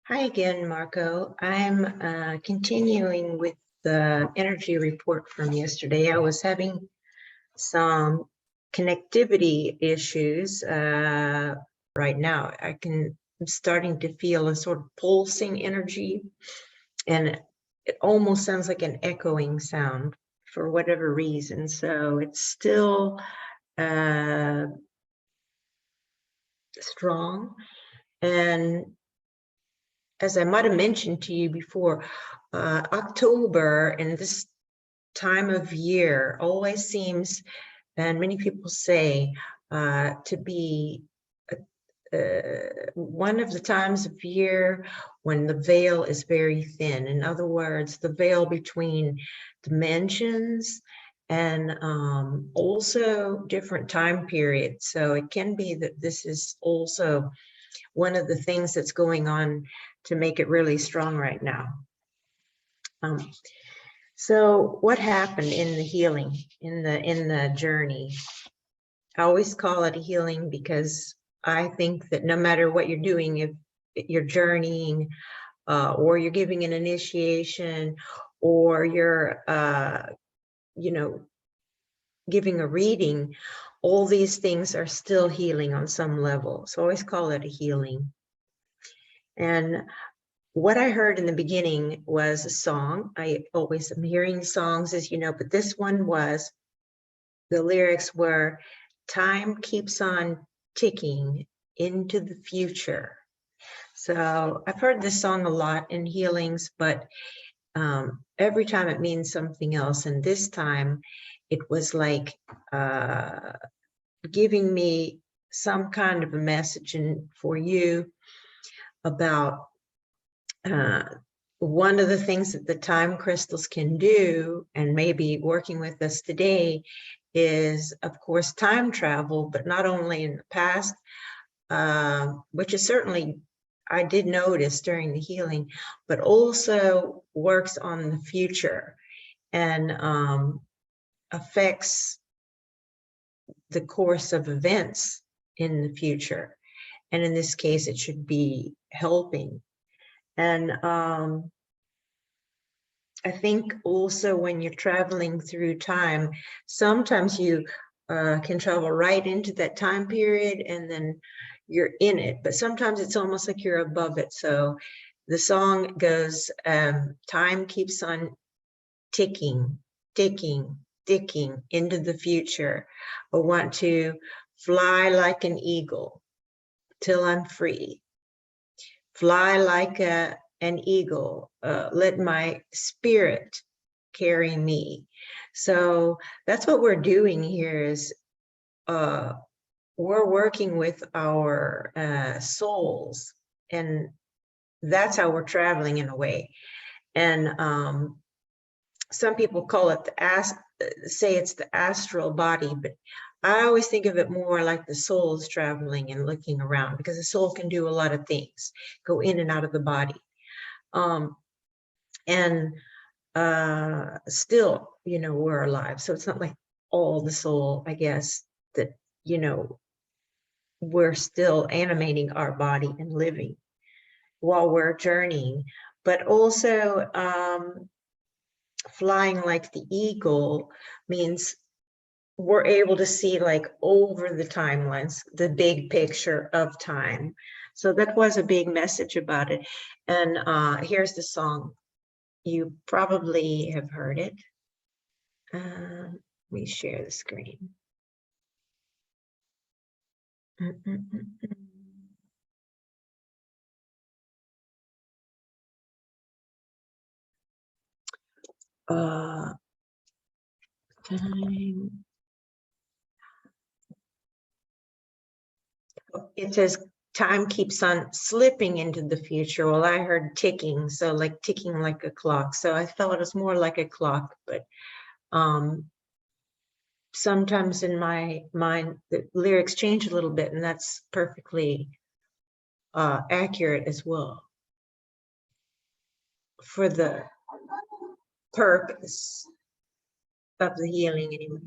Hi again, Marco. I'm continuing with the energy report from yesterday. I was having some connectivity issues right now. I'm starting to feel a sort of pulsing energy, and it almost sounds like an echoing sound for whatever reason. So it's still strong. And as I might have mentioned to you before, October and this time of year always seems, and many people say, to be one of the times of year when the veil is very thin. In other words, the veil between dimensions and also different time periods. So it can be that this is also one of the things that's going on to make it really strong right now. So what happened in the healing, in the journey? I always call it a healing because I think that no matter what you're doing, if you're journeying or you're giving an initiation or you're, giving a reading, all these things are still healing on some level. So I always call it a healing. And what I heard in the beginning was a song. I always am hearing songs, as you know, but this one was, the lyrics were, time keeps on ticking into the future. So I've heard this song a lot in healings, but every time it means something else. And this time it was like giving me some kind of a message for you about one of the things that the time crystals can do, and maybe working with us today, is, of course, time travel, but not only in the past, which is certainly, I did notice during the healing, but also works on the future and affects the course of events in the future. And in this case, it should be helping. And I think also when you're traveling through time, sometimes you can travel right into that time period and then you're in it, but sometimes it's almost like you're above it. So the song goes, time keeps on ticking, ticking, ticking into the future. I want to fly like an eagle till I'm free. Fly like an eagle, let my spirit carry me. So that's what we're doing here is we're working with our souls, and that's how we're traveling in a way. And some people call it say it's the astral body, but I always think of it more like the soul is traveling and looking around, because the soul can do a lot of things, go in and out of the body. And still, we're alive. So it's not like all the soul, I guess, that, we're still animating our body and living while we're journeying, but also flying like the eagle means we're able to see like over the timelines, the big picture of time. So that was a big message about it. And here's the song. You probably have heard it. Let me share the screen. Time. It says time keeps on slipping into the future. Well, I heard ticking, so like ticking like a clock. So I thought it was more like a clock, but sometimes in my mind, the lyrics change a little bit, and that's perfectly accurate as well for the purpose of the healing anyway.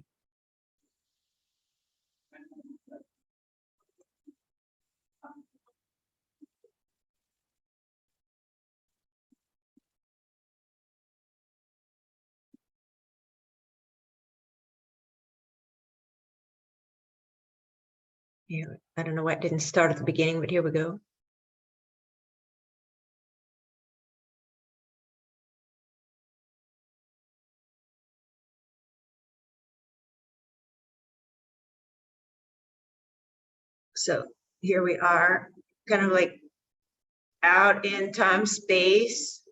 Yeah, I don't know why it didn't start at the beginning, but here we go. So here we are, kind of like out in time space.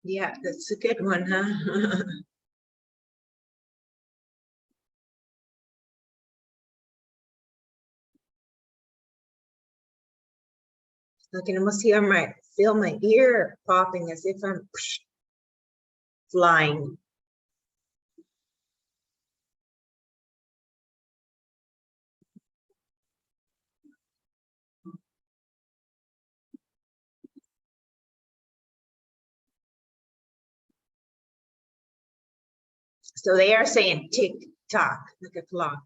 Yeah, that's a good one, huh? I can almost feel my ear popping as if I'm flying. So they are saying tick tock, like a clock.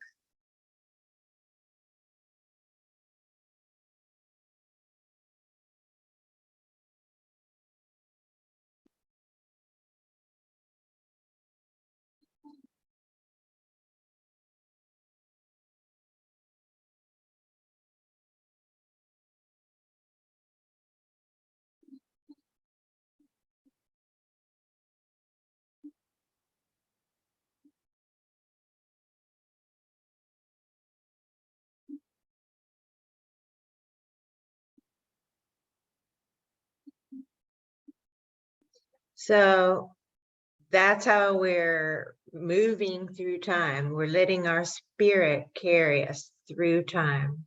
So that's how we're moving through time. We're letting our spirit carry us through time.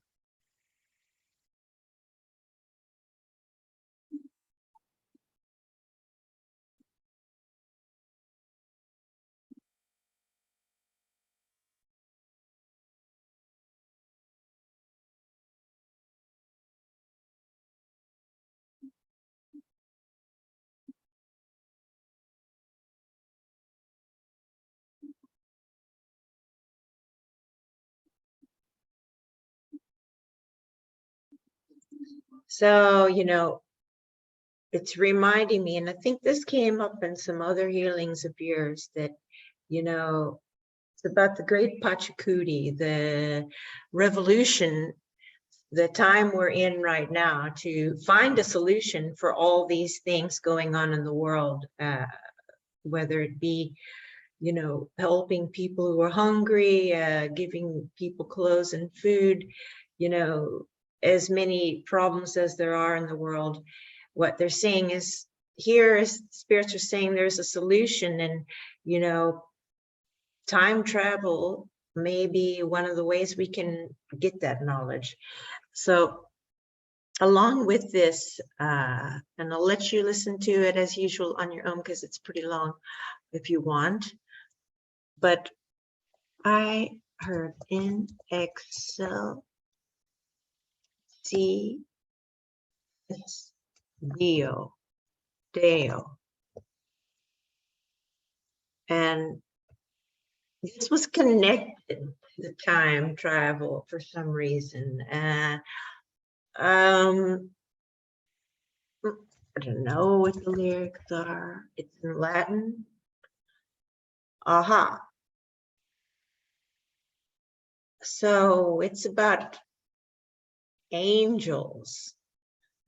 So, it's reminding me, and I think this came up in some other healings of yours, that, it's about the great Pachacuti, the revolution, the time we're in right now to find a solution for all these things going on in the world, whether it be, helping people who are hungry, giving people clothes and food, as many problems as there are in the world. What they're saying is, here is spirits are saying there's a solution, and time travel may be one of the ways we can get that knowledge. So along with this, and I'll let you listen to it as usual on your own because it's pretty long if you want, but I heard in Excel C Dio Deo, and this was connected to time travel for some reason. I don't know what the lyrics are. It's in Latin. Aha. So it's about angels.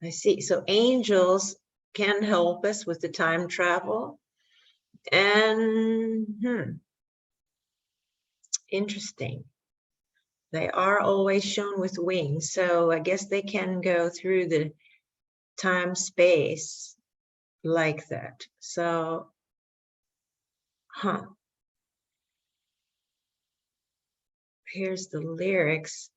I see. So angels can help us with the time travel. And interesting. They are always shown with wings. So I guess they can go through the time space like that. So, here's the lyrics,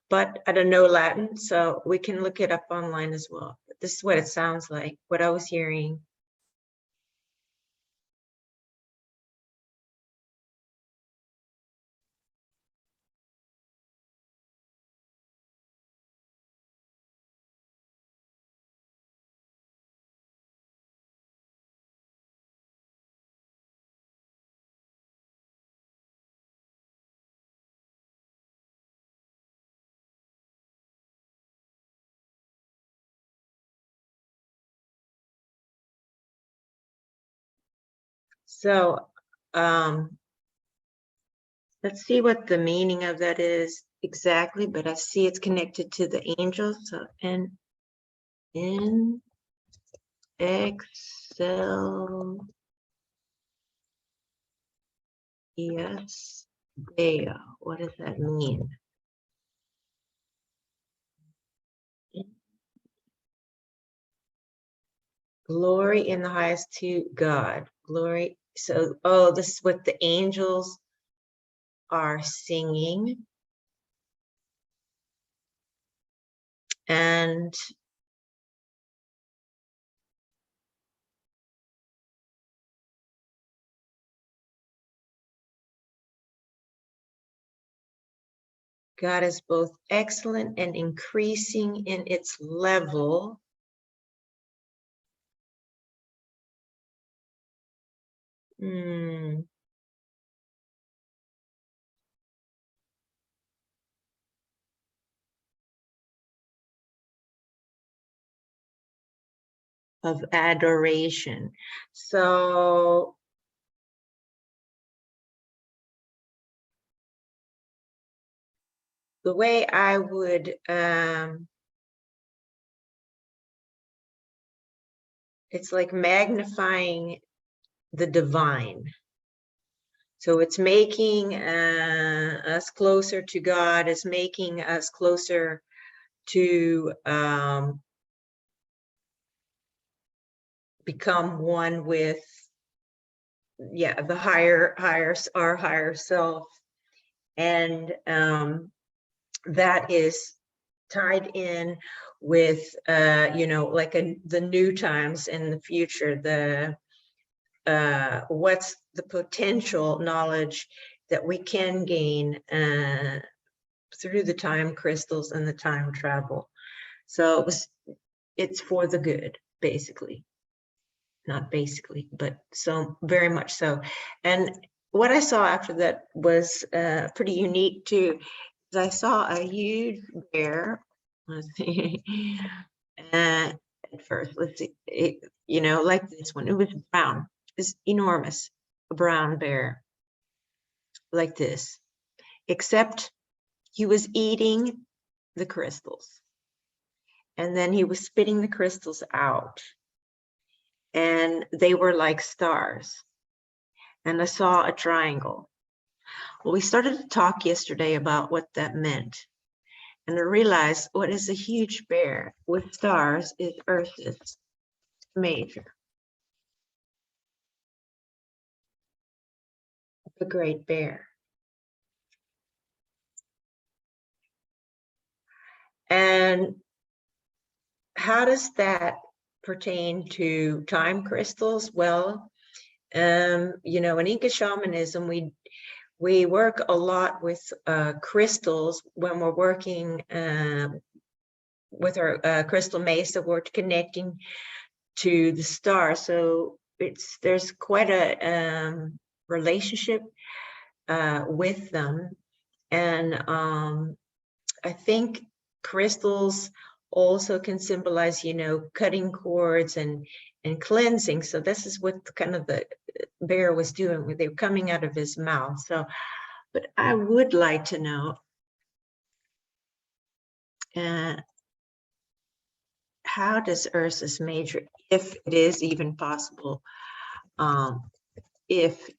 but I don't know Latin, so we can look it up online as well. But this is what it sounds like, what I was hearing. So let's see what the meaning of that is exactly, but I see it's connected to the angels. So in Excel, yes, Deo. What does that mean? Glory in the highest to God. Glory. So, oh, this is what the angels are singing. And God is both excellent and increasing in its level. Of adoration. So the way I would it's like magnifying the divine. So it's making us closer to God, it's making us closer to become one with, yeah, the our higher self. And that is tied in with, you know, like the new times in the future, the what's the potential knowledge that we can gain through the time crystals and the time travel. So it's for the good, basically. Not basically, but so very much so. And what I saw after that was pretty unique too. I saw a huge bear. Let's see. At first, let's see. You know, like this one. It was brown. It's enormous. A brown bear, like this. Except he was eating the crystals, and then he was spitting the crystals out, and they were like stars. And I saw a triangle. Well, we started to talk yesterday about what that meant. And I realized what is a huge bear with stars is Ursus Major, the great bear. And how does that pertain to time crystals? Well, you know, in Inca Shamanism, we work a lot with crystals when we're working with our crystal mesa. We're connecting to the star, so there's quite a relationship with them. And I think crystals also can symbolize, you know, cutting cords and cleansing. So this is what kind of the bear was doing when they were coming out of his mouth. So, but I would like to know how does Ursus Major, if it is even possible, if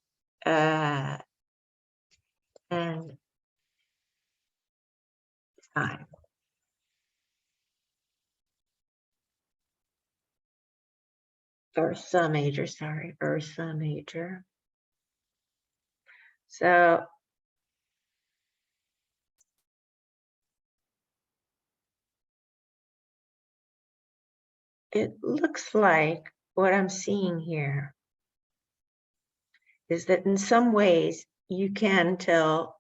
and time. Ursa Major, sorry, Ursa Major. So it looks like what I'm seeing here is that in some ways you can tell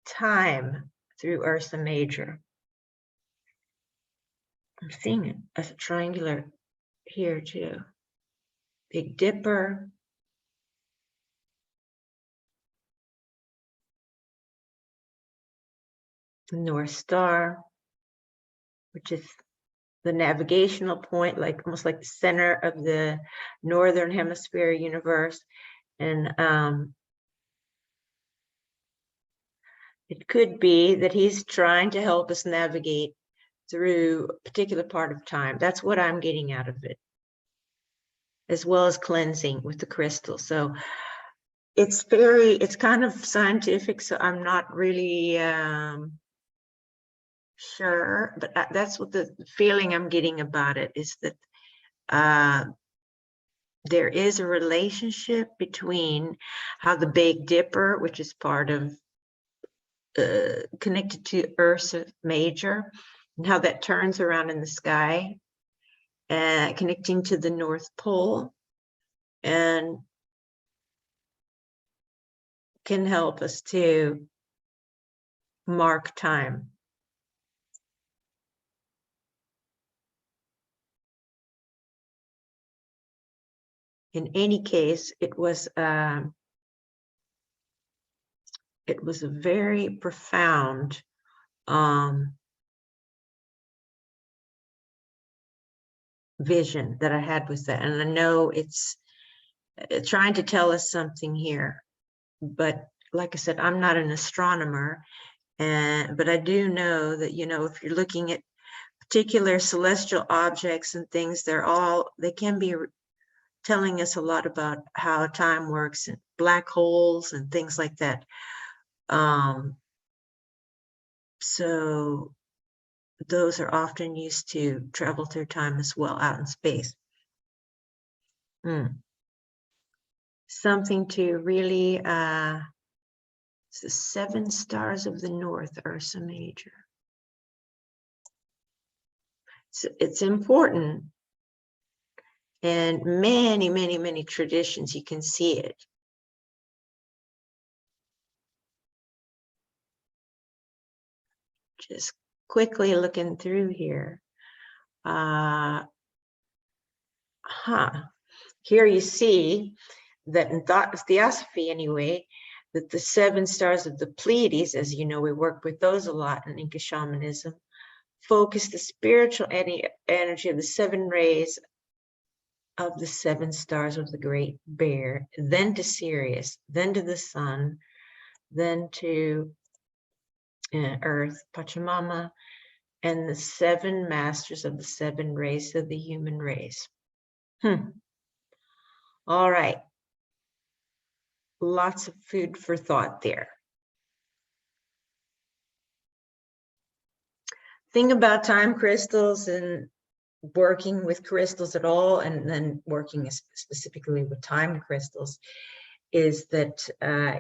time through Ursa Major. I'm seeing it as a triangular here too. Big Dipper. North Star, which is the navigational point, like almost like the center of the northern hemisphere universe. And it could be that he's trying to help us navigate through a particular part of time. That's what I'm getting out of it, as well as cleansing with the crystal. So it's kind of scientific, so I'm not really sure, but that's what the feeling I'm getting about it is, that there is a relationship between how the Big Dipper, which is part of connected to Ursa Major, and how that turns around in the sky, connecting to the North Pole, and can help us to mark time. In any case, it was a very profound vision that I had with that. And I know it's trying to tell us something here, but like I said, I'm not an astronomer, but I do know that, you know, if you're looking at particular celestial objects and things, they can be telling us a lot about how time works, and black holes and things like that. So those are often used to travel through time as well, out in space. Something to really, it's the 7 stars of the North, Ursa Major. It's important. And many, many, many traditions, you can see it. Just quickly looking through here. Here you see that in Theosophy anyway, that the 7 stars of the Pleiades, as you know, we work with those a lot in Inca Shamanism, focus the spiritual energy of the 7 rays of the 7 stars of the Great Bear, then to Sirius, then to the Sun, then to Earth, Pachamama, and the 7 masters of the 7 rays of the human race. All right. Lots of food for thought there. Thing about time crystals and working with crystals at all, and then working specifically with time crystals, is that,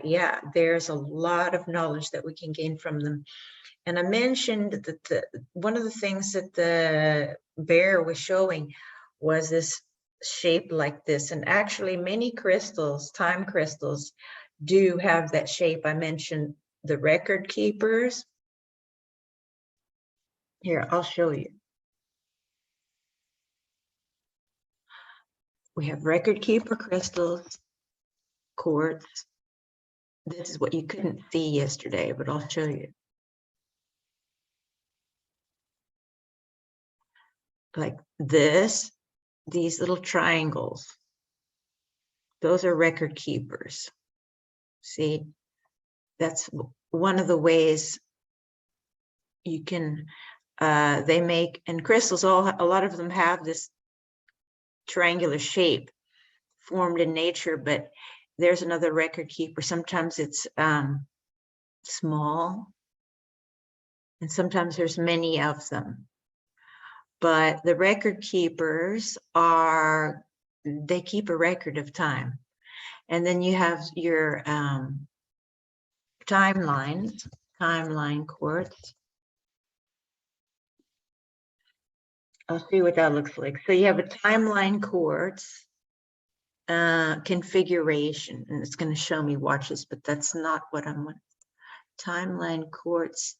yeah, there's a lot of knowledge that we can gain from them. And I mentioned that one of the things that the bear was showing was this shape like this. And actually many crystals, time crystals, do have that shape. I mentioned the record keepers. Here, I'll show you. We have record keeper crystals, quartz. This is what you couldn't see yesterday, but I'll show you. Like this, these little triangles. Those are record keepers. See, that's one of the ways you can, they make, and crystals, a lot of them have this triangular shape formed in nature, but there's another record keeper. Sometimes it's small, and sometimes there's many of them. But the record keepers they keep a record of time. And then you have your timeline quartz. I'll see what that looks like. So you have a timeline quartz configuration, and it's going to show me watches, but that's not what I'm with. Timeline quartz.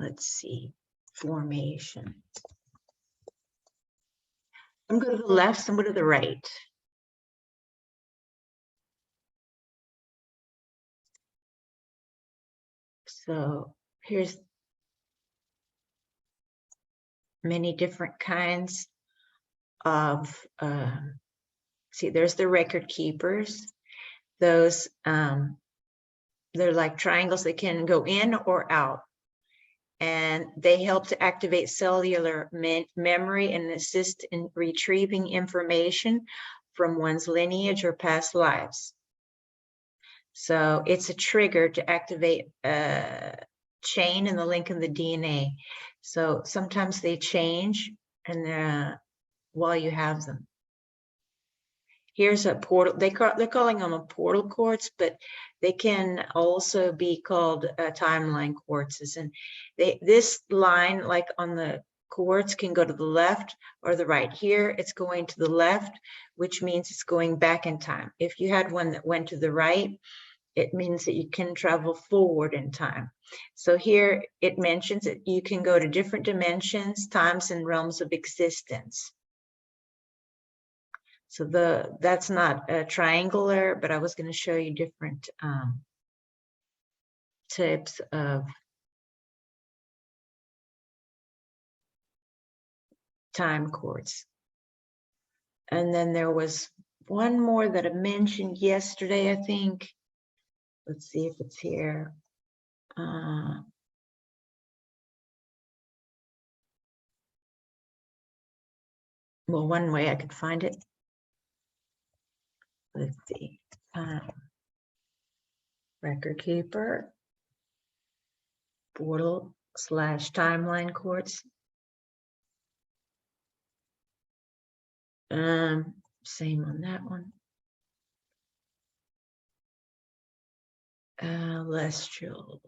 Let's see, formation. I'm going to the left, some go to the right. So here's many different kinds of, see, there's the record keepers. Those, they're like triangles that can go in or out. And they help to activate cellular memory and assist in retrieving information from one's lineage or past lives. So it's a trigger to activate a chain in the link in the DNA. So sometimes they change and while you have them. Here's a portal. They're calling them a portal quartz, but they can also be called timeline quartzes. And this line, like on the quartz, can go to the left or the right. Here, it's going to the left, which means it's going back in time. If you had one that went to the right, it means that you can travel forward in time. So here it mentions that you can go to different dimensions, times, and realms of existence. So that's not a triangular, but I was going to show you different types of time quartz. And then there was one more that I mentioned yesterday, I think. Let's see if it's here. Well, one way I could find it. Let's see. Record keeper, portal / timeline quartz. Same on that one. Celestial.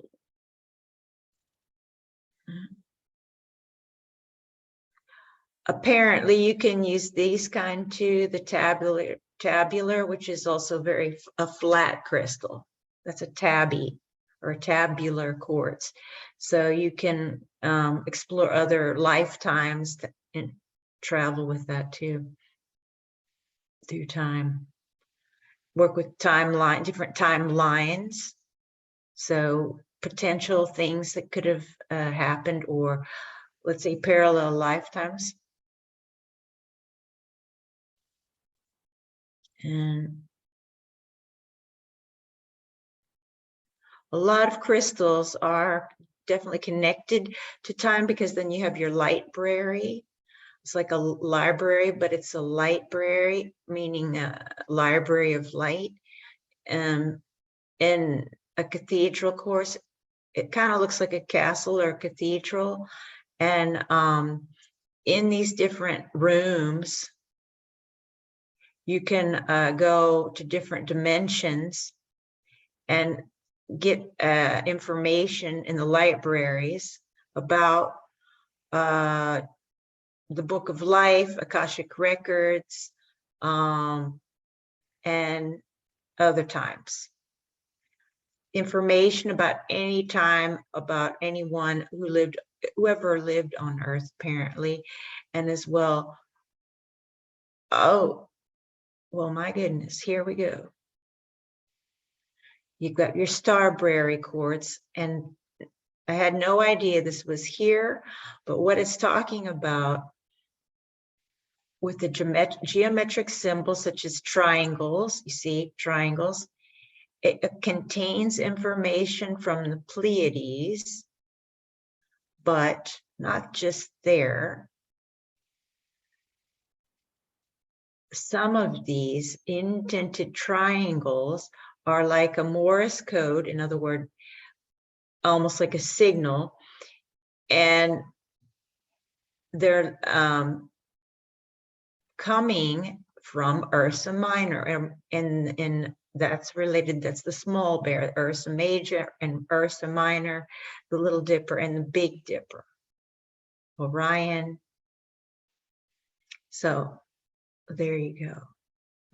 Apparently, you can use these kind too. The tabular, which is also a flat crystal. That's a tabby or a tabular quartz. So you can explore other lifetimes and travel with that too through time. Work with different timelines. So potential things that could have happened, or let's say parallel lifetimes. And a lot of crystals are definitely connected to time, because then you have your library. It's like a library, but it's a library, meaning a library of light. In a cathedral course, it kind of looks like a castle or a cathedral. And in these different rooms, you can go to different dimensions and get information in the libraries about the Book of Life, Akashic Records, and other times. Information about any time, about anyone whoever lived on Earth, apparently, and as well. Oh, well, my goodness, here we go. You've got your Starberry quartz, and I had no idea this was here, but what it's talking about with the geometric symbols such as triangles, you see triangles, it contains information from the Pleiades, but not just there. Some of these indented triangles are like a Morse code, in other words, almost like a signal, and they're coming from Ursa Minor, and that's related. That's the small bear, Ursa Major and Ursa Minor, the Little Dipper and the Big Dipper, Orion. So there you go.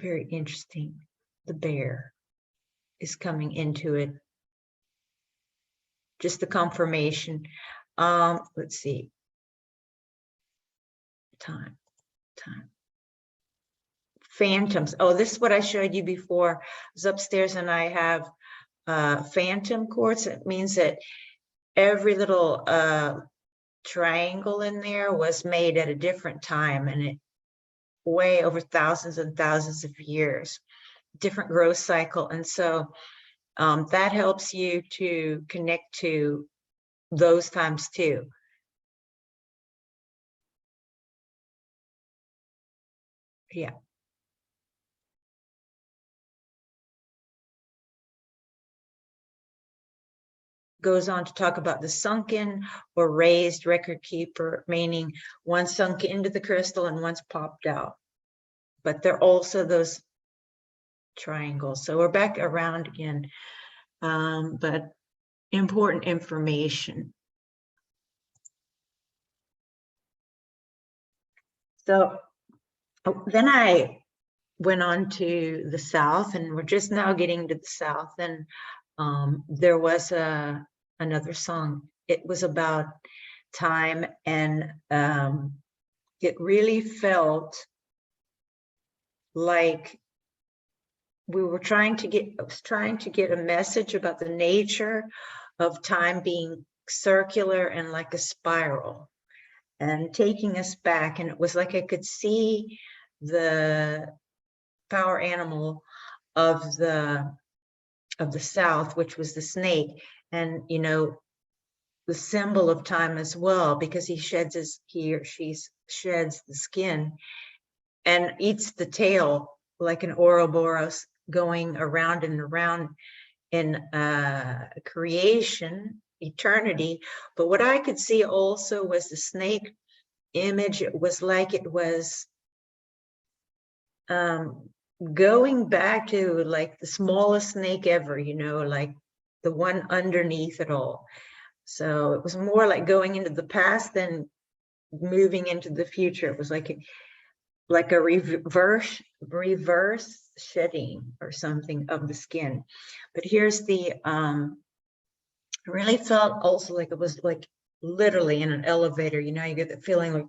Very interesting. The bear is coming into it. Just the confirmation. Let's see. Time. Phantoms. Oh, this is what I showed you before. I was upstairs and I have phantom quartz. It means that every little triangle in there was made at a different time, and it way over thousands and thousands of years, different growth cycle. And so that helps you to connect to those times too. Yeah. Goes on to talk about the sunken or raised record keeper, meaning one sunk into the crystal and one's popped out. But they're also those triangles. So we're back around again, but important information. So then I went on to the South, and we're just now getting to the South, and there was another song. It was about time, and it really felt like we were trying to get a message about the nature of time being circular and like a spiral, and taking us back. And it was like I could see the power animal of the South, which was the snake, and you know, the symbol of time as well, because he or she sheds the skin and eats the tail like an Ouroboros, going around and around in creation, eternity. But what I could see also was the snake image. It was like it was going back to like the smallest snake ever, you know, like the one underneath it all. So it was more like going into the past than moving into the future. It was like a reverse shedding or something of the skin. But here's the really felt also like it was like literally in an elevator, you know, you get the feeling like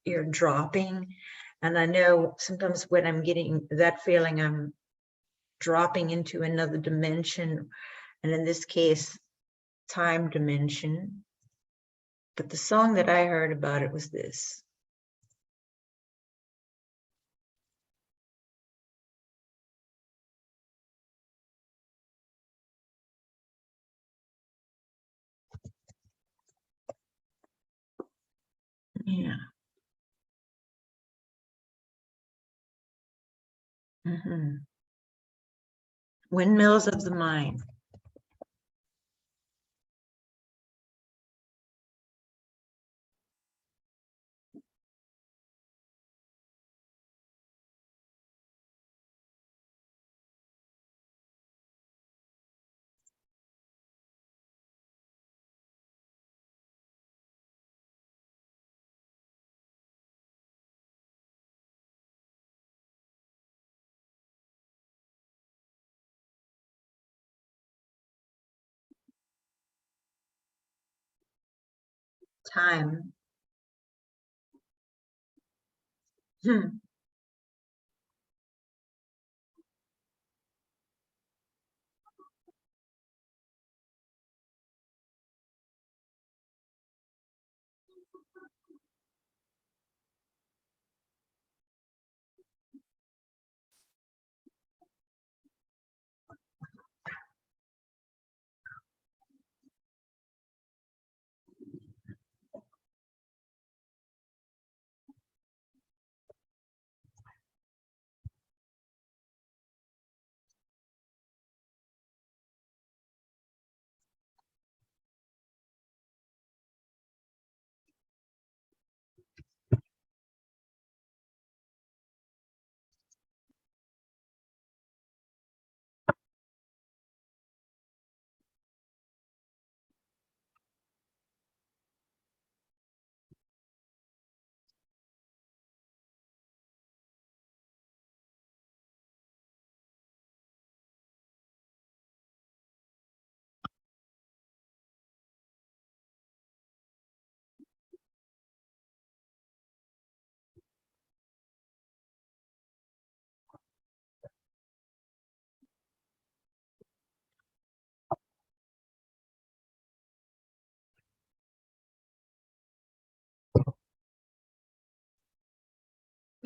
you're dropping. And I know sometimes when I'm getting that feeling, I'm dropping into another dimension, and in this case, time dimension. But the song that I heard about it was this. Yeah. Mm-hmm. Windmills of the Mind. Time. Hmm.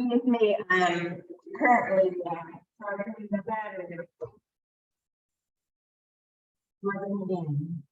Excuse me, I'm currently charging the battery. Plugging it in.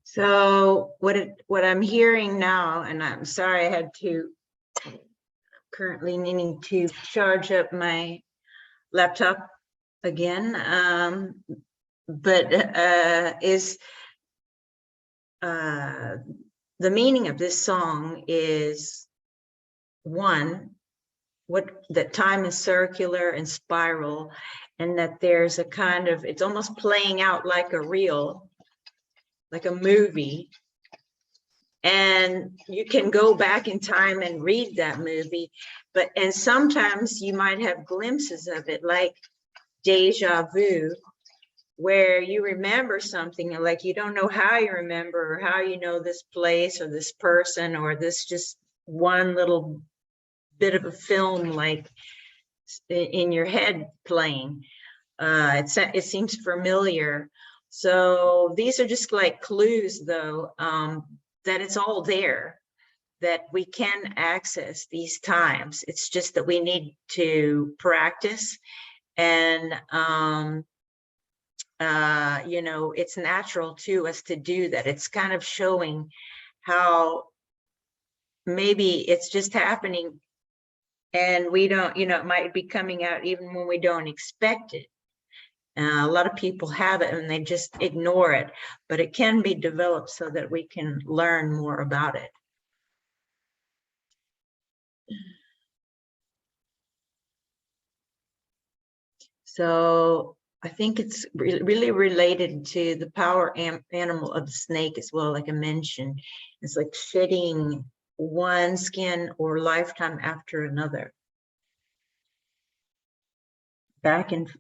So what I'm hearing now, and I'm sorry I had to currently needing to charge up my laptop again, but is the meaning of this song is one, that time is circular and spiral, and that there's a kind of, it's almost playing out like a reel, like a movie, and you can go back in time and read that movie, and sometimes you might have glimpses of it, like deja vu, where you remember something and like you don't know how you remember or how you know this place or this person or this just one little bit of a film like in your head playing. It seems familiar. So these are just like clues though, that it's all there, that we can access these times. It's just that we need to practice, and you know, it's natural to us to do that. It's kind of showing how maybe it's just happening and we don't, you know, it might be coming out even when we don't expect it. A lot of people have it and they just ignore it, but it can be developed so that we can learn more about it. So I think it's really related to the power animal of the snake as well, like I mentioned. It's like shedding one skin or lifetime after another. Back and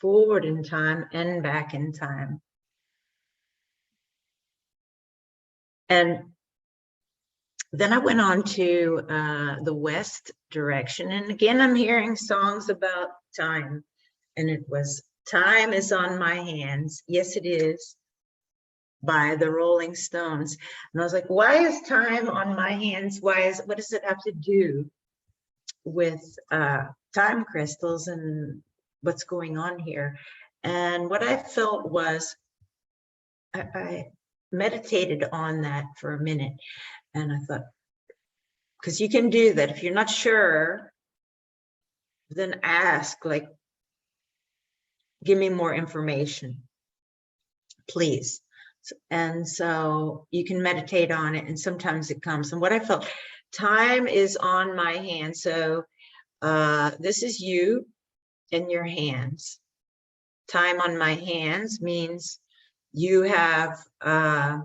forward in time and back in time. And then I went on to the west direction. And again, I'm hearing songs about time. And it was, "Time is on my hands. Yes, it is," by the Rolling Stones. And I was like, why is time on my hands? What does it have to do with time crystals and what's going on here? And what I felt was, I meditated on that for a minute, and I thought, because you can do that. If you're not sure, then ask, like, give me more information, please. And so you can meditate on it, and sometimes it comes. And what I felt, time is on my hand. So this is you in your hands. Time on my hands means you have time.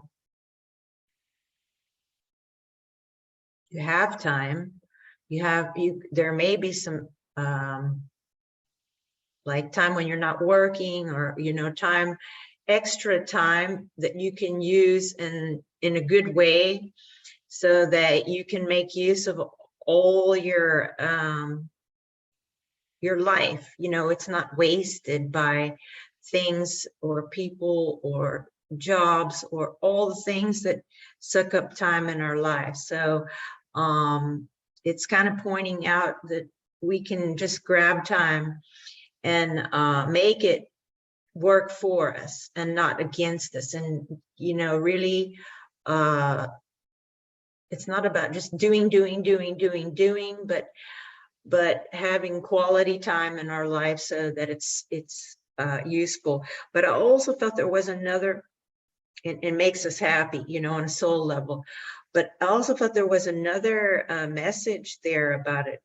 There may be some like time when you're not working, or, you know, extra time that you can use in a good way, so that you can make use of all your life. You know, it's not wasted by things or people or jobs or all the things that suck up time in our lives. So it's kind of pointing out that we can just grab time and make it work for us and not against us. And, you know, really, it's not about just doing, but having quality time in our life so that it's useful. But I also felt there was another, it makes us happy, you know, on a soul level. But I also felt there was another message there about it.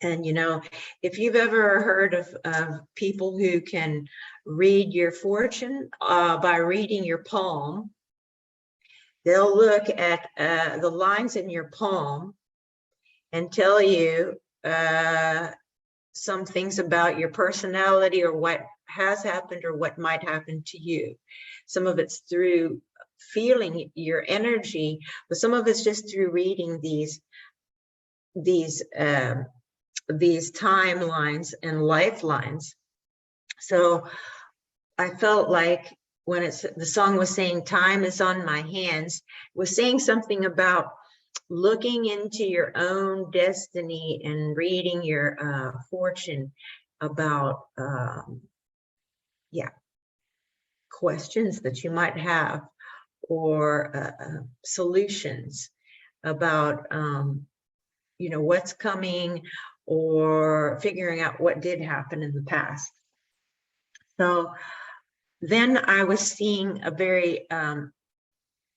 And, you know, if you've ever heard of people who can read your fortune by reading your palm, they'll look at the lines in your palm and tell you some things about your personality or what has happened or what might happen to you. Some of it's through feeling your energy, but some of it's just through reading these timelines and lifelines. So I felt like when the song was saying time is on my hands, it was saying something about looking into your own destiny and reading your fortune about questions that you might have, or solutions about you know, what's coming, or figuring out what did happen in the past. So then I was seeing a very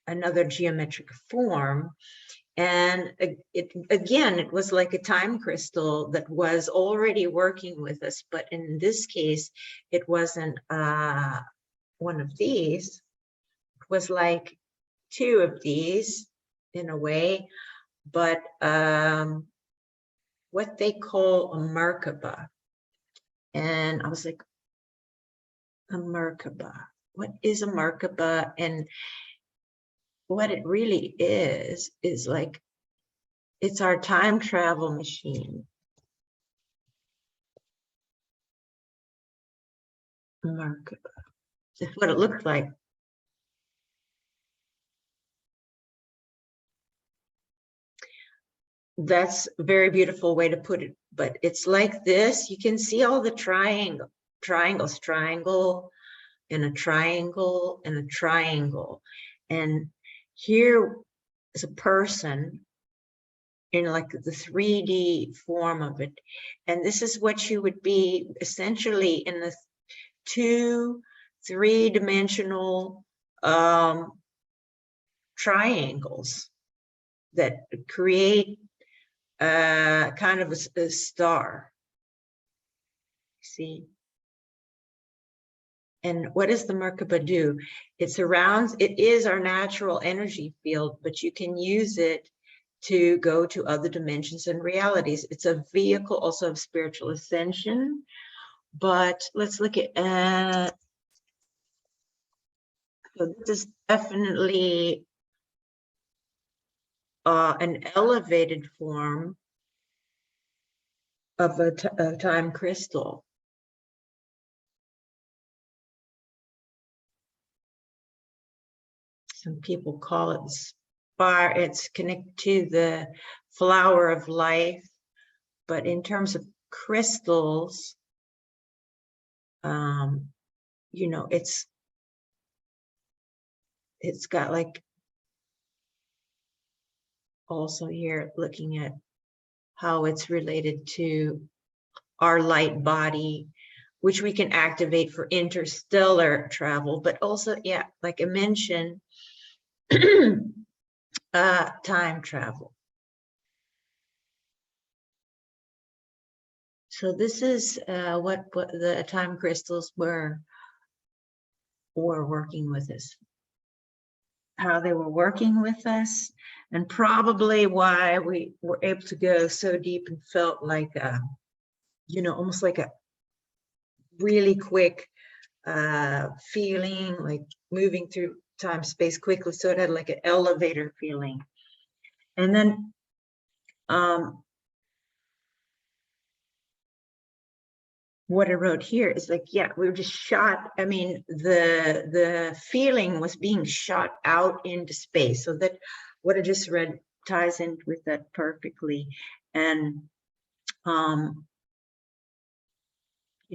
another geometric form, and it was like a time crystal that was already working with us, but in this case it wasn't one of these. It was like two of these in a way, but what they call a Merkaba. And I was like, a Merkaba, what is a Merkaba? And what it really is like, it's our time travel machine. Merkaba, that's what it looks like. That's a very beautiful way to put it, but it's like this. You can see all the triangles, triangle, and a triangle, and a triangle. And here is a person in like the 3D form of it. And this is what you would be essentially in the 3-dimensional triangles that create kind of a star. See? And what does the Merkaba do? It is our natural energy field, but you can use it to go to other dimensions and realities. It's a vehicle also of spiritual ascension. But let's look at, so this is definitely an elevated form of a time crystal. Some people call it fire. It's connected to the flower of life, but in terms of crystals, you know, it's got like, also here looking at how it's related to our light body, which we can activate for interstellar travel, but also, yeah, like I mentioned, time travel. So this is what the time crystals were working with us, how they were working with us, and probably why we were able to go so deep and felt like, you know, almost like a really quick feeling, like moving through time space quickly. So it had like an elevator feeling. And then what I wrote here is like, yeah, we were just shot. I mean, the feeling was being shot out into space. So that what I just read ties in with that perfectly. And you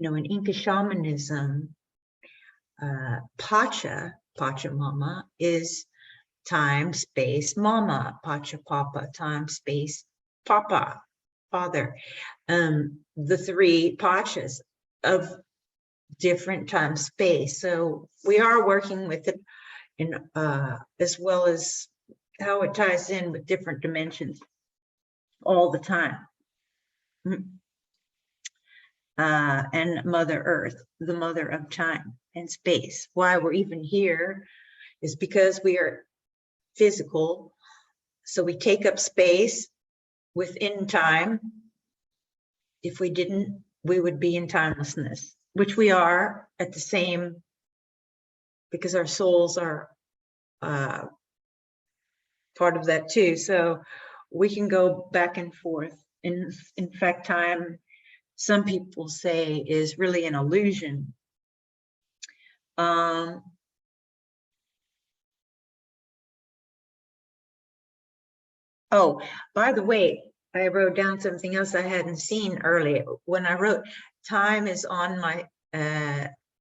know, in Inca Shamanism, Pachamama is time, space, mama, Papa, time, space, papa, father. The three Pachas of different time, space. So we are working with it in as well as how it ties in with different dimensions all the time. and Mother Earth, the mother of time and space. Why we're even here is because we are physical. So we take up space within time. If we didn't, we would be in timelessness, which we are at the same, because our souls are part of that too. So we can go back and forth. In fact, time, some people say, is really an illusion. Oh, by the way, I wrote down something else I hadn't seen earlier. When I wrote, time is on my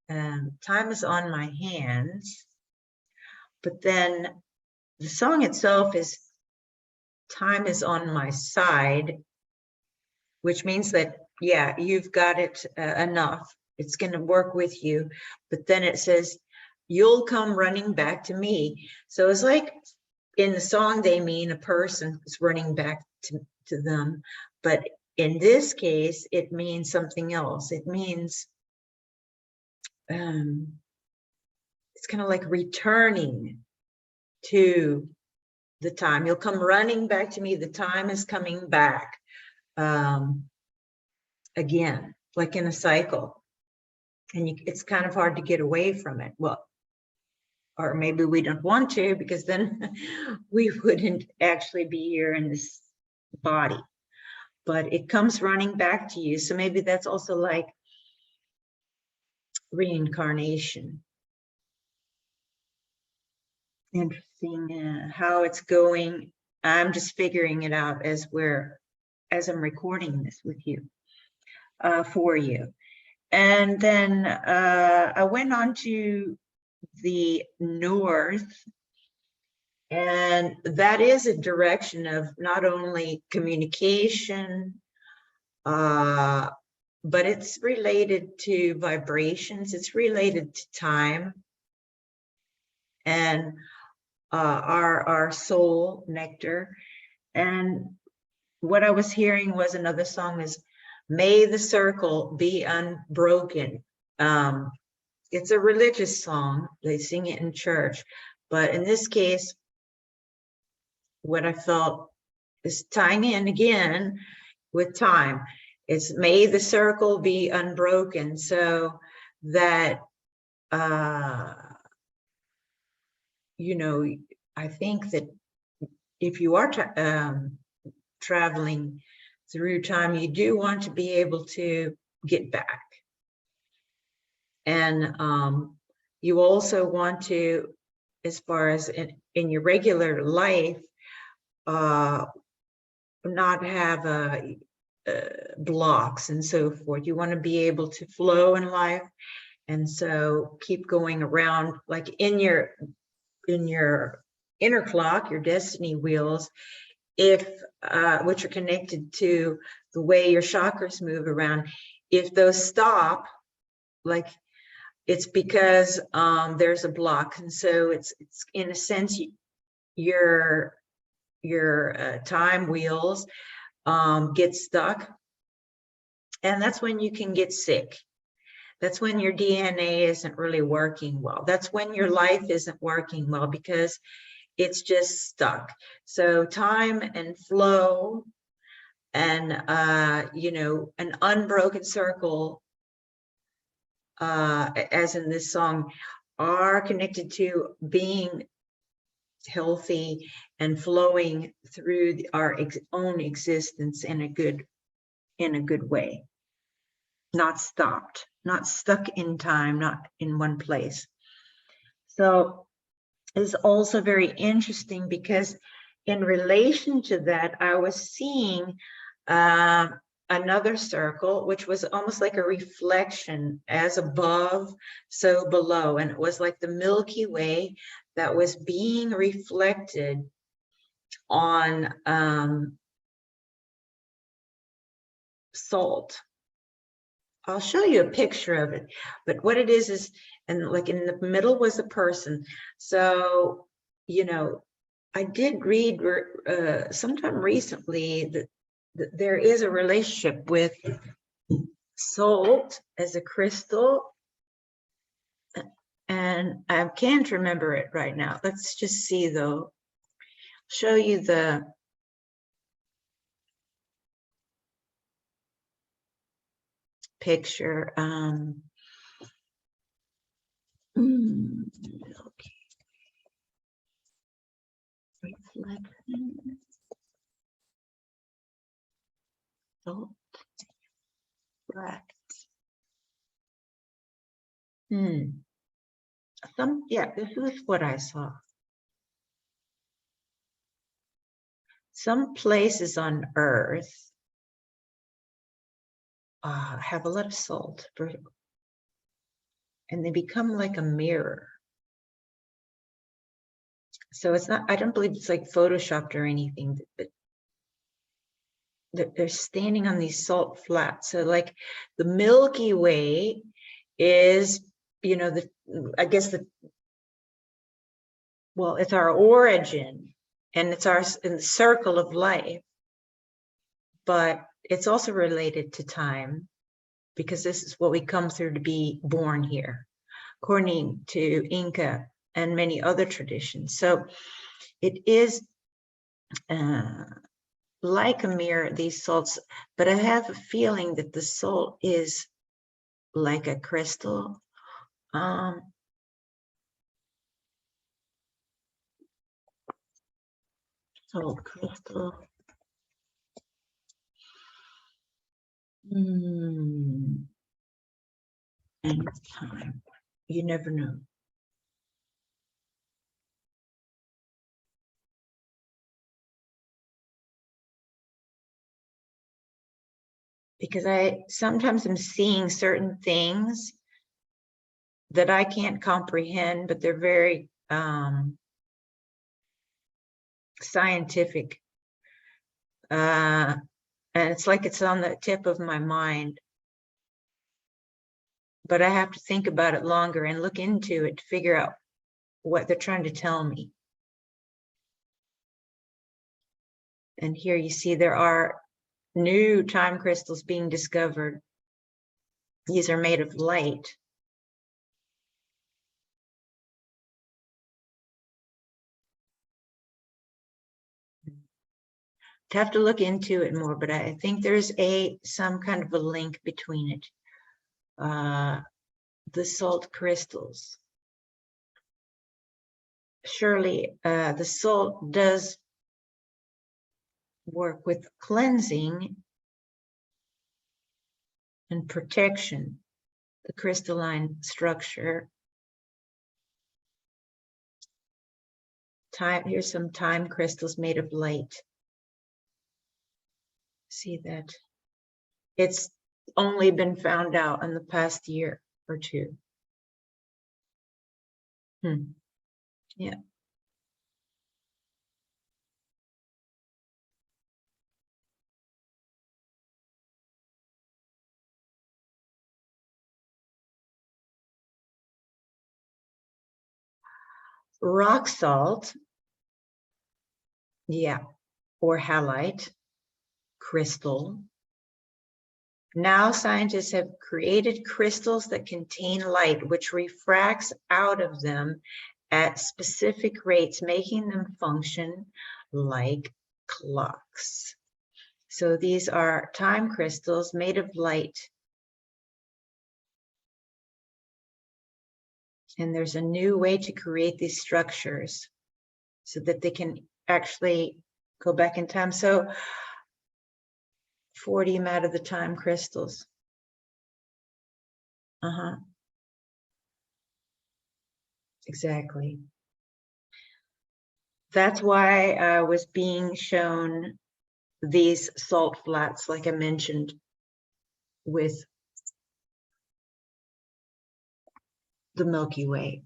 hands, but then the song itself is time is on my side, which means that, yeah, you've got it enough. It's going to work with you. But then it says, you'll come running back to me. So it's like in the song, they mean a person is running back to them. But in this case, it means something else. It means it's kind of like returning to the time. You'll come running back to me. The time is coming back again, like in a cycle. And it's kind of hard to get away from it. Well, or maybe we don't want to, because then we wouldn't actually be here in this body. But it comes running back to you. So maybe that's also like reincarnation. Interesting how it's going. I'm just figuring it out as I'm recording this with you, for you. And then I went on to the north, and that is a direction of not only communication, but it's related to vibrations, it's related to time, and our soul nectar. And what I was hearing was another song is, May the Circle Be Unbroken. It's a religious song. They sing it in church. But in this case, what I felt is tying in again with time. It's may the circle be unbroken. So that, you know, I think that if you are traveling through time, you do want to be able to get back. And you also want to, as far as in your regular life, not have blocks and so forth. You want to be able to flow in life, and so keep going around, like in your inner clock, your destiny wheels, if which are connected to the way your chakras move around. If those stop, like, it's because there's a block, and so it's in a sense your time wheels get stuck, and that's when you can get sick. That's when your DNA isn't really working well. That's when your life isn't working well, because it's just stuck. So time and flow and you know, an unbroken circle, as in this song, are connected to being healthy and flowing through our own existence in a good way, not stopped, not stuck in time, not in one place. So it's also very interesting, because in relation to that, I was seeing another circle, which was almost like a reflection, as above, so below. And it was like the Milky Way that was being reflected on salt. I'll show you a picture of it, but what it is, and like in the middle was a person. So, you know, I did read sometime recently that there is a relationship with salt as a crystal, and I can't remember it right now. Let's just see though. Show you the picture. Okay. Reflection. Salt. Black. Yeah, this is what I saw. Some places on Earth have a lot of salt, and they become like a mirror. So it's not, I don't believe it's like photoshopped or anything, but they're standing on these salt flats. So like the Milky Way is, you know, I guess well, it's our origin, and it's our in the circle of life, but it's also related to time, because this is what we come through to be born here, according to Inca and many other traditions. So it is like a mirror, these salts, but I have a feeling that the salt is like a crystal. Salt crystal. And time. You never know. Because I sometimes am seeing certain things that I can't comprehend, but they're very scientific. And it's like it's on the tip of my mind. But I have to think about it longer and look into it to figure out what they're trying to tell me. And here you see there are new time crystals being discovered. These are made of light. To have to look into it more, but I think there's some kind of a link between it. The salt crystals. Surely the salt does work with cleansing and protection, the crystalline structure. Here's some time crystals made of light. See that? It's only been found out in the past year or two. Yeah. Rock salt, yeah, or halite crystal. Now scientists have created crystals that contain light, which refracts out of them at specific rates, making them function like clocks. So these are time crystals made of light. And there's a new way to create these structures so that they can actually go back in time. So 40 out of the time crystals. Exactly. That's why I was being shown these salt flats, like I mentioned, with the Milky Way.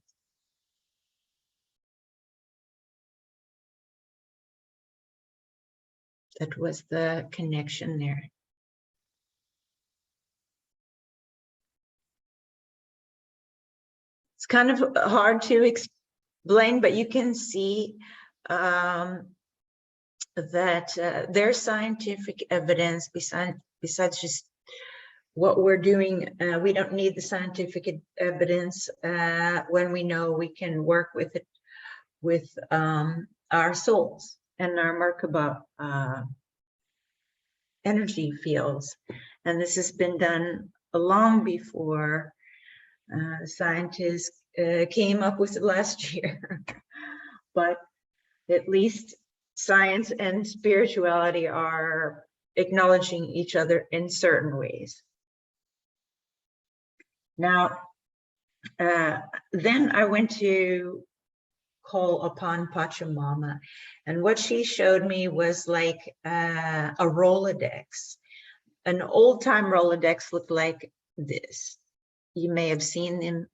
That was the connection there. It's kind of hard to explain, but you can see that there's scientific evidence besides just what we're doing. We don't need the scientific evidence when we know we can work with it with our souls and our Merkaba energy fields. And this has been done long before scientists came up with it last year. But at least science and spirituality are acknowledging each other in certain ways. Now, then I went to call upon Pachamama, and what she showed me was like a Rolodex. An old-time Rolodex looked like this. You may have seen them.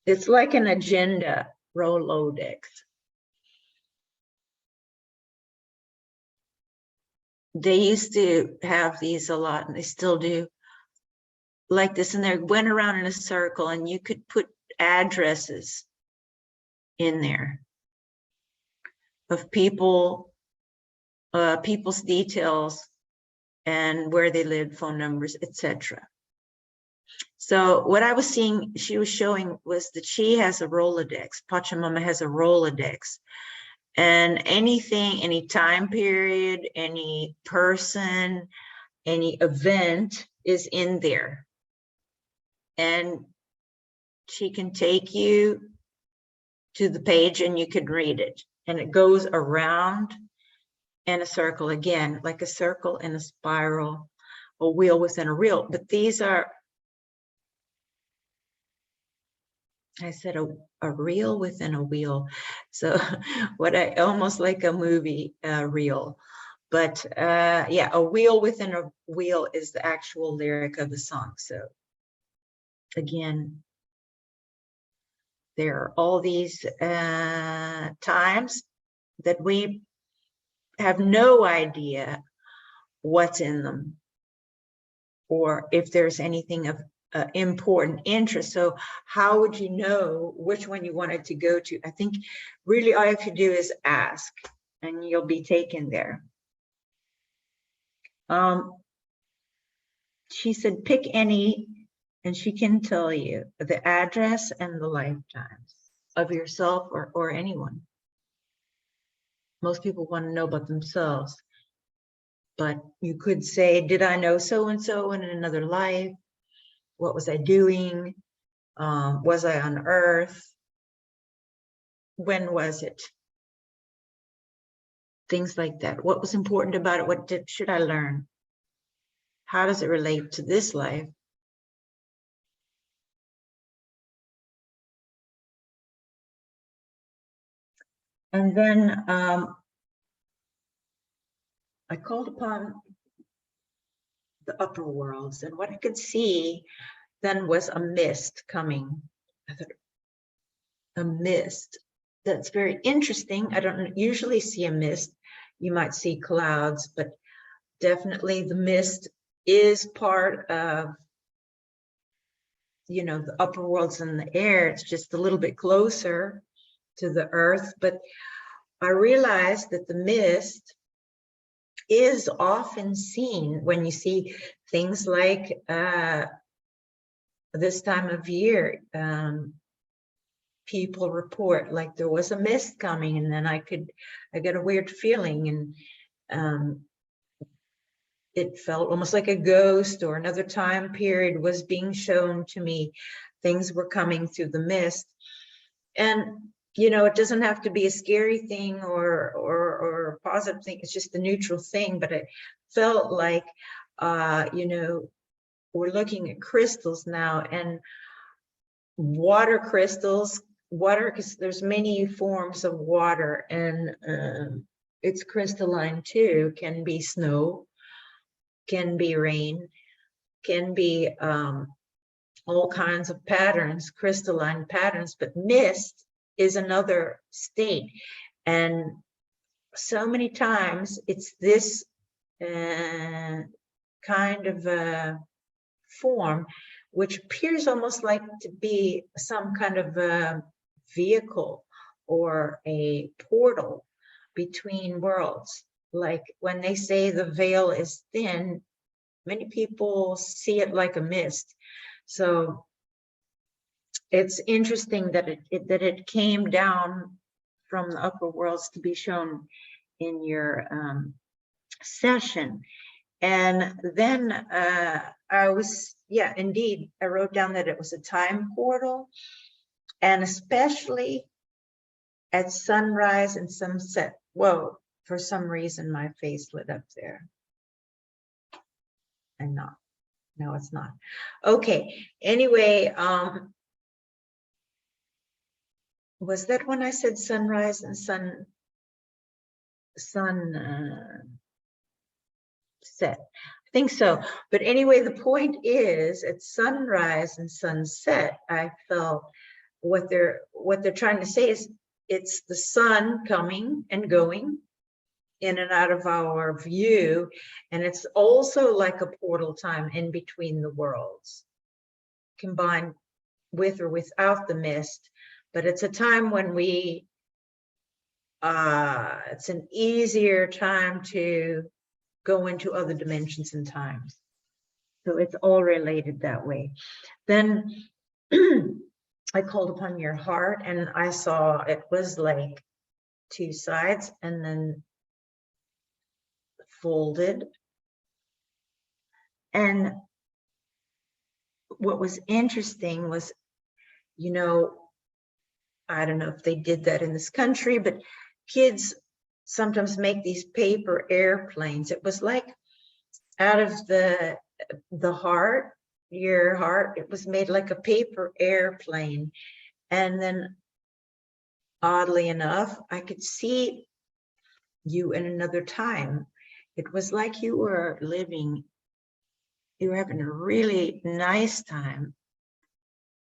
It's like an agenda Rolodex. They used to have these a lot, and they still do, like this, and they went around in a circle, and you could put addresses in there of people, people's details, and where they lived, phone numbers, etc. So what I was seeing, she was showing, was that she has a Rolodex. Pachamama has a Rolodex. And anything, any time period, any person, any event is in there. And she can take you to the page and you can read it. And it goes around in a circle again, like a circle in a spiral, a wheel within a reel. But these are, I said a reel within a wheel. So what I almost like a movie reel. But yeah, a wheel within a wheel is the actual lyric of the song. So again, there are all these times that we have no idea what's in them, or if there's anything of important interest. So how would you know which one you wanted to go to? I think really all you have to do is ask, and you'll be taken there. She said, pick any, and she can tell you the address and the lifetimes of yourself or anyone. Most people want to know about themselves, but you could say, did I know so-and-so in another life? What was I doing? Was I on Earth? When was it? Things like that. What was important about it? What should I learn? How does it relate to this life? And then I called upon the upper worlds, and what I could see then was a mist coming. I thought, a mist. That's very interesting. I don't usually see a mist. You might see clouds, but definitely the mist is part of, you know, the upper worlds in the air. It's just a little bit closer to the earth. But I realized that the mist is often seen when you see things like this time of year. People report like there was a mist coming, and then I get a weird feeling, and it felt almost like a ghost, or another time period was being shown to me. Things were coming through the mist. And you know, it doesn't have to be a scary thing or a positive thing. It's just a neutral thing. But it felt like, you know, we're looking at crystals now, and water crystals, because there's many forms of water, and it's crystalline too. Can be snow, can be rain, can be all kinds of patterns, crystalline patterns. But mist is another state, and so many times it's this kind of a form which appears almost like to be some kind of vehicle or a portal between worlds. Like when they say the veil is thin, many people see it like a mist. So it's interesting that it came down from the upper worlds to be shown in your session. And then I was, yeah, indeed, I wrote down that it was a time portal, and especially at sunrise and sunset. Whoa, for some reason my face lit up there. And not, no, it's not. Okay, anyway, was that when I said sunrise and sunset? I think so. But anyway, the point is, at sunrise and sunset, I felt what they're trying to say is it's the sun coming and going in and out of our view, and it's also like a portal time in between the worlds, combined with or without the mist. But it's a time when we it's an easier time to go into other dimensions and times. So it's all related that way. Then I called upon your heart, and I saw it was like two sides and then folded. And what was interesting was, you know, I don't know if they did that in this country, but kids sometimes make these paper airplanes. It was like out of the heart, your heart, it was made like a paper airplane. And then oddly enough, I could see you in another time. It was like you were living, you were having a really nice time,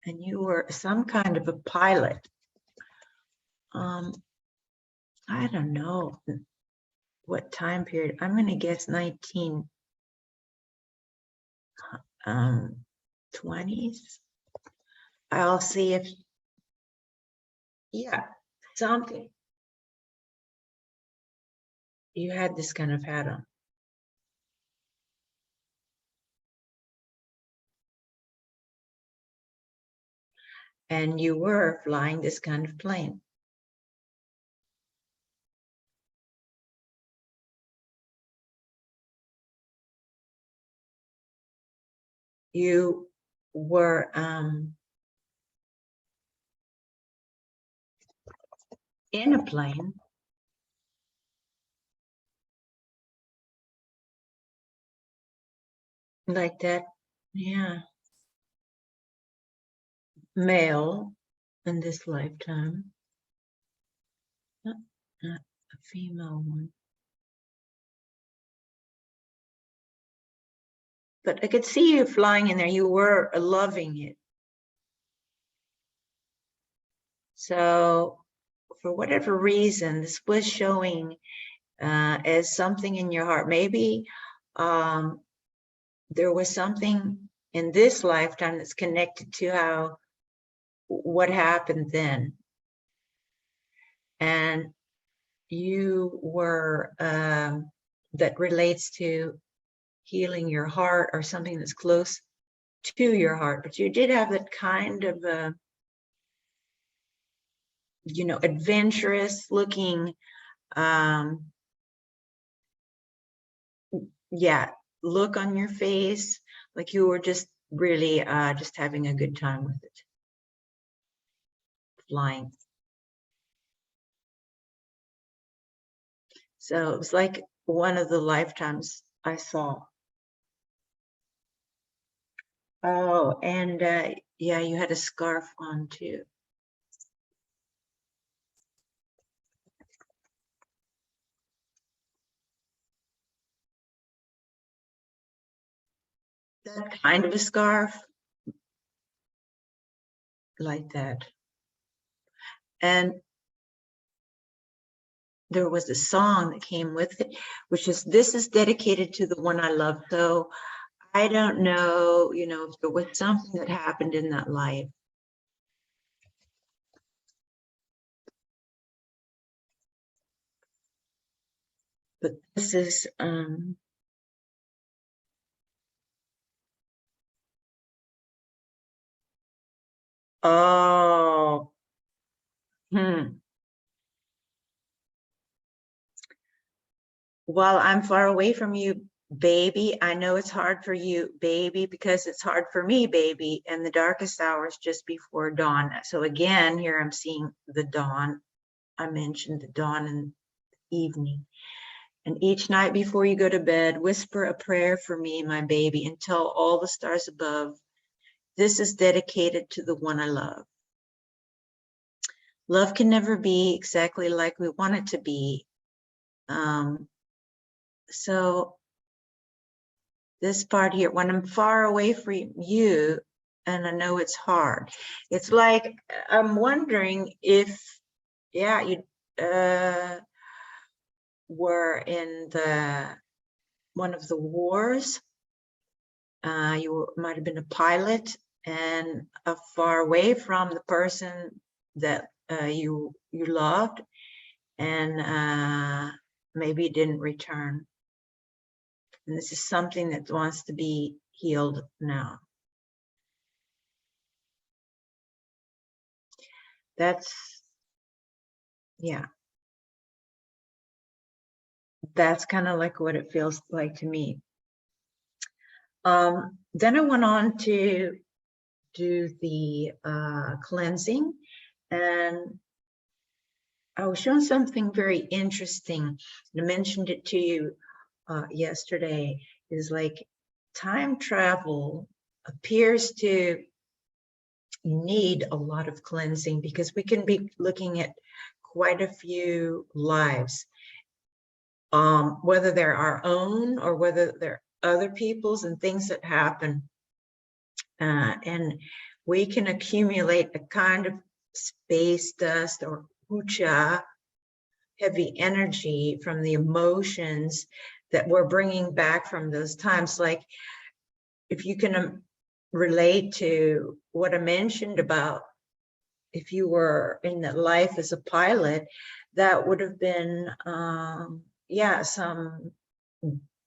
and you were some kind of a pilot. I don't know what time period. I'm going to guess 1920s. I'll see if, yeah, something. You had this kind of hat on. And you were flying this kind of plane. You were in a plane. Like that, yeah. Male in this lifetime. Not a female one. But I could see you flying in there. You were loving it. So for whatever reason, this was showing as something in your heart. Maybe there was something in this lifetime that's connected to what happened then. And you were, that relates to healing your heart or something that's close to your heart. But you did have that kind of you know, adventurous looking, yeah, look on your face, like you were just really just having a good time with it, flying. So it was like one of the lifetimes I saw. Oh, and yeah, you had a scarf on too. That kind of a scarf, like that. And there was a song that came with it, which is, this is dedicated to the one I love. So I don't know, you know, if there was something that happened in that life. But this is oh, While I'm far away from you, baby, I know it's hard for you, baby, because it's hard for me, baby, and the darkest hours just before dawn. So again, here I'm seeing the dawn. I mentioned the dawn and evening. And each night before you go to bed, whisper a prayer for me, my baby, and tell all the stars above, this is dedicated to the one I love. Love can never be exactly like we want it to be. So this part here, when I'm far away from you, and I know it's hard, it's like, I'm wondering if, yeah, you were in one of the wars, you might have been a pilot and far away from the person that you loved, and maybe didn't return. And this is something that wants to be healed now. That's, yeah. That's kind of like what it feels like to me. Then I went on to do the cleansing, and I was shown something very interesting. I mentioned it to you yesterday, is like time travel appears to need a lot of cleansing, because we can be looking at quite a few lives, whether they're our own or whether they're other people's, and things that happen. And we can accumulate a kind of space dust or hucha, heavy energy from the emotions that we're bringing back from those times. Like, if you can relate to what I mentioned about if you were in that life as a pilot, that would have been, yeah,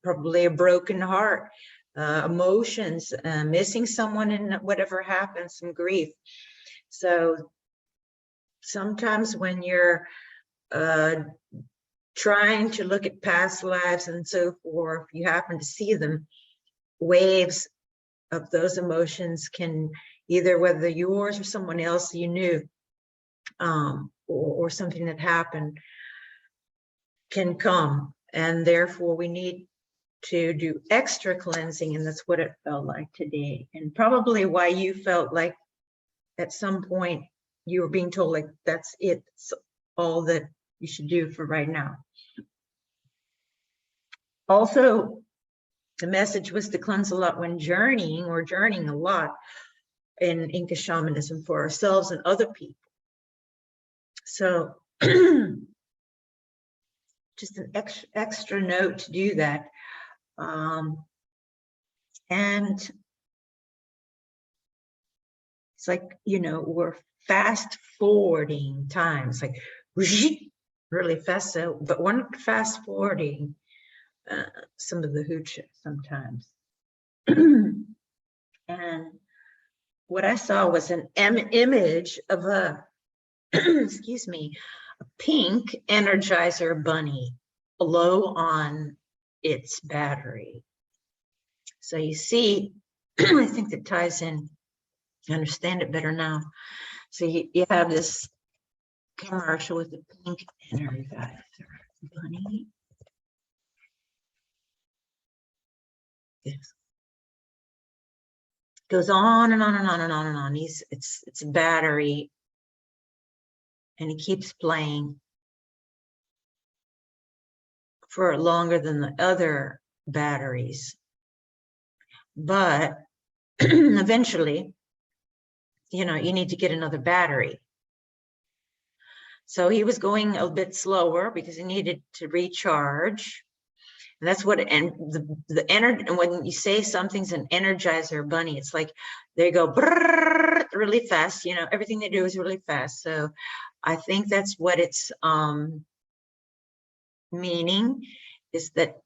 probably a broken heart, emotions, missing someone, and whatever happened, some grief. So sometimes when you're trying to look at past lives and so forth, you happen to see them, waves of those emotions can either, whether yours or someone else you knew, or something that happened, can come. And therefore we need to do extra cleansing, and that's what it felt like today. And probably why you felt like at some point you were being told, like, that's it, it's all that you should do for right now. Also, the message was to cleanse a lot when journeying, or journeying a lot in Inca Shamanism for ourselves and other people. So just an extra note to do that. And it's like, you know, we're fast forwarding times, like really fast. So, but we're not fast forwarding some of the hoochie sometimes. And what I saw was an image of a, excuse me, a pink Energizer bunny low on its battery. So you see, I think that ties in, I understand it better now. So you have this commercial with the pink Energizer bunny. Yes. Goes on and on and on and on and on. It's a battery, and he keeps playing for longer than the other batteries. But eventually, you know, you need to get another battery. So he was going a bit slower because he needed to recharge. And that's what, and the energy, and when you say something's an Energizer bunny, it's like they go brrr, really fast, you know, everything they do is really fast. So I think that's what it's meaning. is that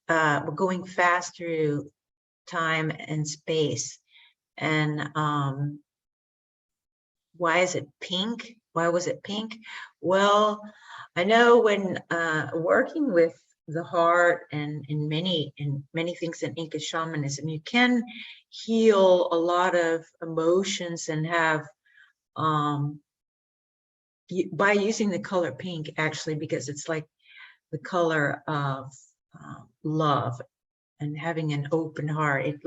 we're going fast through time and space. And why is it pink? Why was it pink? Well, I know when working with the heart and in many things in Inca shamanism, you can heal a lot of emotions and have by using the color pink, actually, because it's like the color of love and having an open heart. It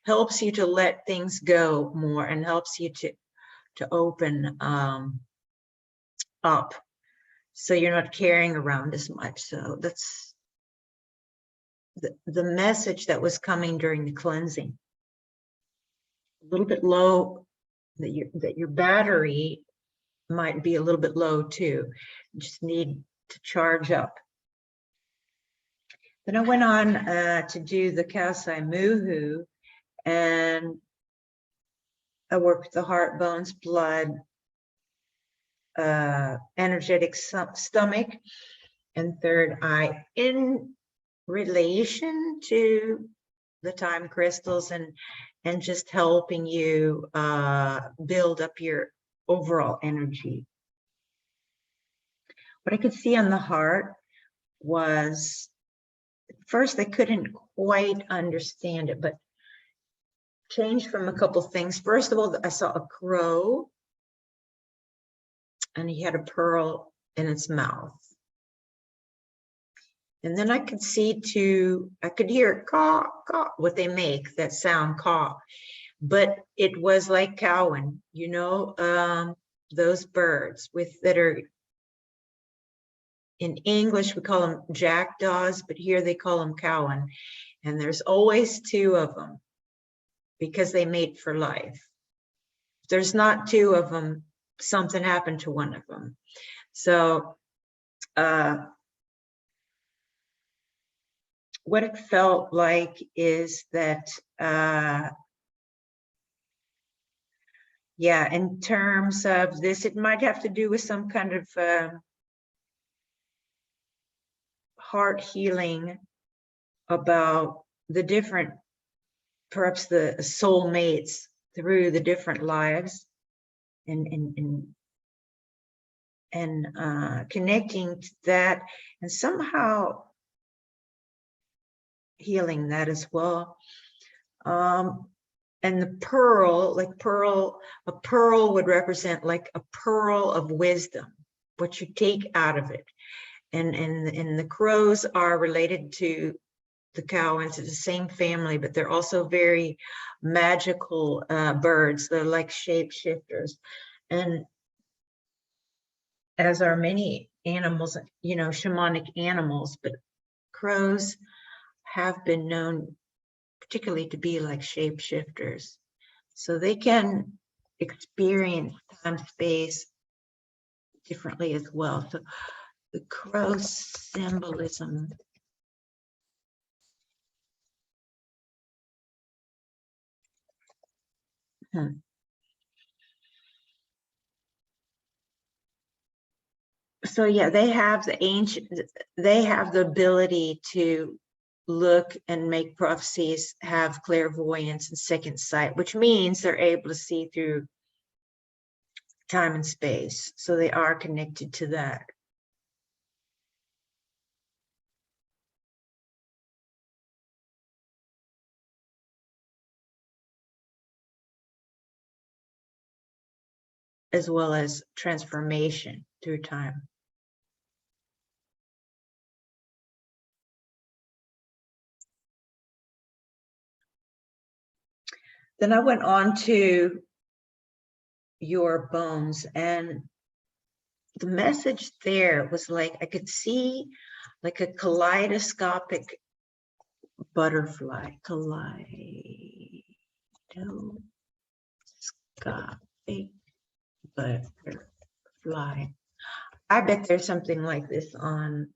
helps you to let things go more and helps you to open up, so you're not carrying around as much. So that's the message that was coming during the cleansing. A little bit low, that your battery might be a little bit low too. You just need to charge up. Then I went on to do the Kausai Muhu, and I worked with the heart, bones, blood, energetic stomach, and third eye in relation to the time crystals, and just helping you build up your overall energy. What I could see on the heart was, at first I couldn't quite understand it, but changed from a couple things. First of all, I saw a crow, and he had a pearl in its mouth. And then I could I could hear caw, caw, what they make, that sound, caw. But it was like cowing, you know, those birds that are, in English, we call them jackdaws, but here they call them cowing. And there's always two of them because they mate for life. If there's not two of them, something happened to one of them. So what it felt like is that, yeah, in terms of this, it might have to do with some kind of heart healing about the different, perhaps the soul mates through the different lives, and connecting to that, and somehow healing that as well. And the pearl, a pearl would represent like a pearl of wisdom, what you take out of it. And the crows are related to the cowens. It's the same family, but they're also very magical birds. They're like shapeshifters. And as are many animals, you know, shamanic animals, but crows have been known particularly to be like shapeshifters. So they can experience time, space differently as well. So the crow symbolism. So yeah, they have the ability to look and make prophecies, have clairvoyance and second sight, which means they're able to see through time and space. So they are connected to that. As well as transformation through time. Then I went on to your bones, and the message there was like, I could see like a kaleidoscopic butterfly, kaleidoscopic butterfly. I bet there's something like this on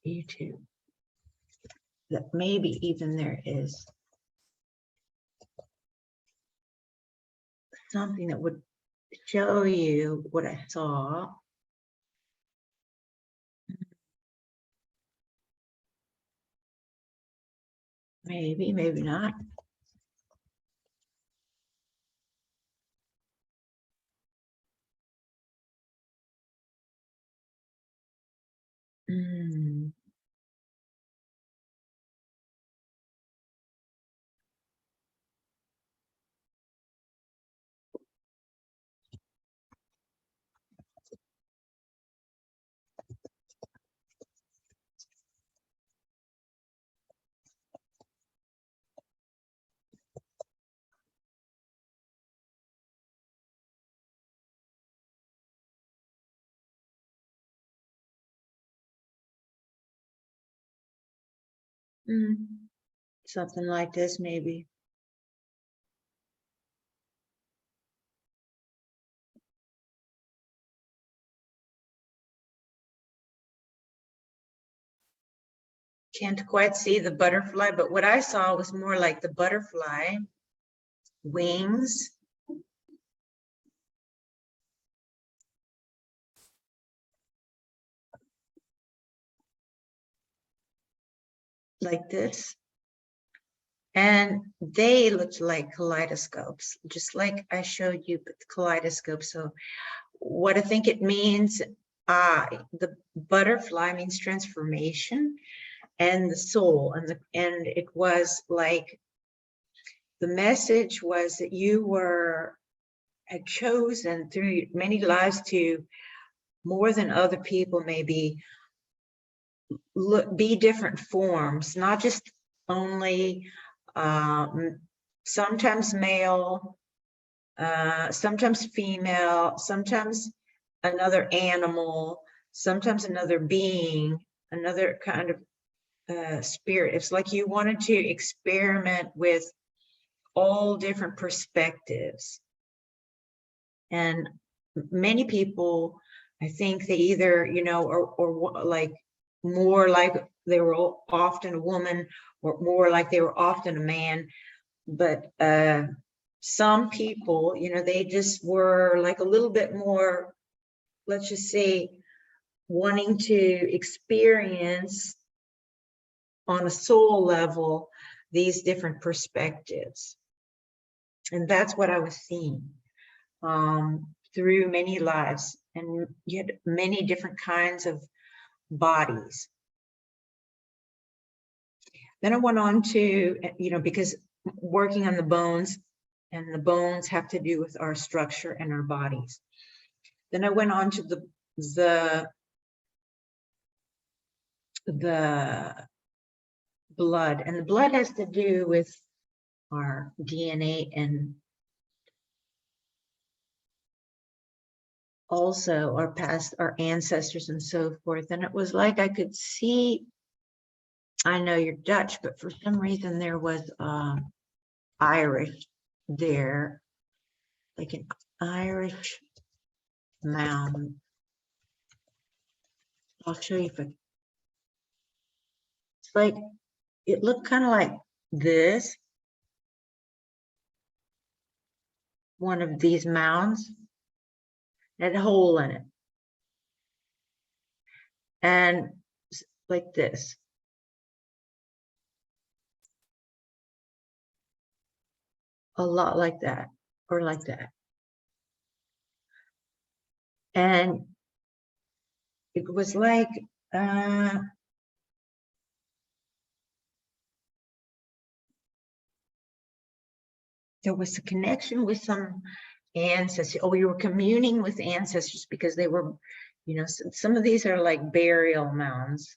YouTube, that maybe even there is something that would show you what I saw. Maybe, maybe not. Mm. Mm. Something like this, maybe. Can't quite see the butterfly, but what I saw was more like the butterfly wings. Like this. And they looked like kaleidoscopes, just like I showed you, but the kaleidoscope. So what I think it means, the butterfly means transformation and the soul. And it was like, the message was that you had chosen through many lives to, more than other people maybe, be different forms, not just only sometimes male, sometimes female, sometimes another animal, sometimes another being, another kind of spirit. It's like you wanted to experiment with all different perspectives. And many people, I think they either, or like more like they were often a woman, or more like they were often a man. But some people, they just were like a little bit more, let's just say, wanting to experience on a soul level these different perspectives. And that's what I was seeing through many lives, and yet many different kinds of bodies. Then I went on to, because working on the bones, and the bones have to do with our structure and our bodies. Then I went on to the blood, and the blood has to do with our DNA and also our past, our ancestors and so forth. And it was like I could see, I know you're Dutch, but for some reason there was Irish there, like an Irish mound. I'll show you if it's like, it looked kind of like this, one of these mounds, had a hole in it, and like this. A lot like that, or like that. And it was like, there was a connection with some ancestors. Oh, we were communing with ancestors because they were, some of these are like burial mounds,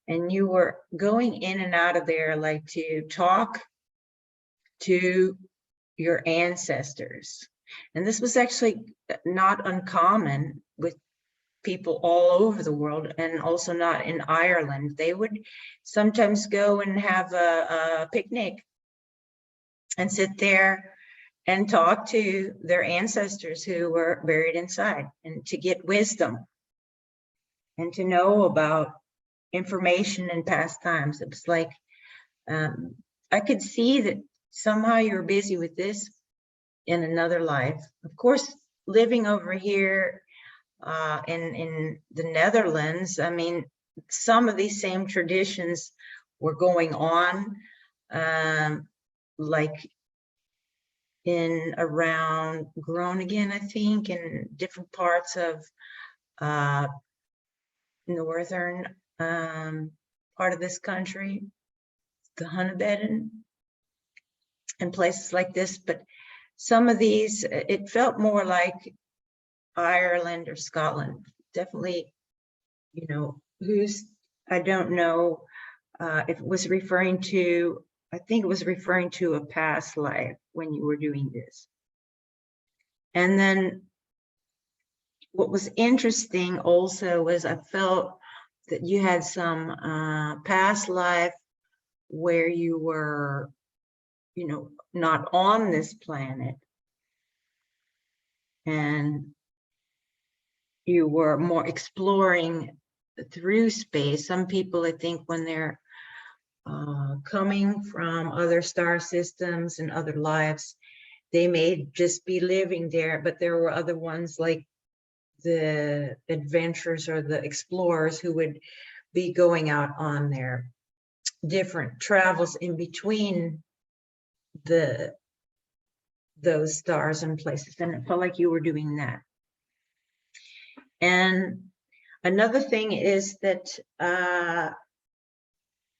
and you were going in and out of there, like to talk to your ancestors. And this was actually not uncommon with people all over the world, and also not in Ireland. They would sometimes go and have a picnic and sit there and talk to their ancestors who were buried inside, and to get wisdom and to know about information in past times. It was like, I could see that somehow you're busy with this in another life. Of course, living over here in the Netherlands, I mean, some of these same traditions were going on, like in around Groningen, I think, in different parts of northern part of this country, the Hunebedden, and places like this. But some of these, it felt more like Ireland or Scotland. Definitely, you know, I don't know if it was referring to, I think it was referring to a past life when you were doing this. And then what was interesting also was I felt that you had some past life where you were, you know, not on this planet, and you were more exploring through space. Some people, I think, when they're coming from other star systems and other lives, they may just be living there, but there were other ones like the adventurers or the explorers who would be going out on their different travels in between those stars and places, and it felt like you were doing that. And another thing is that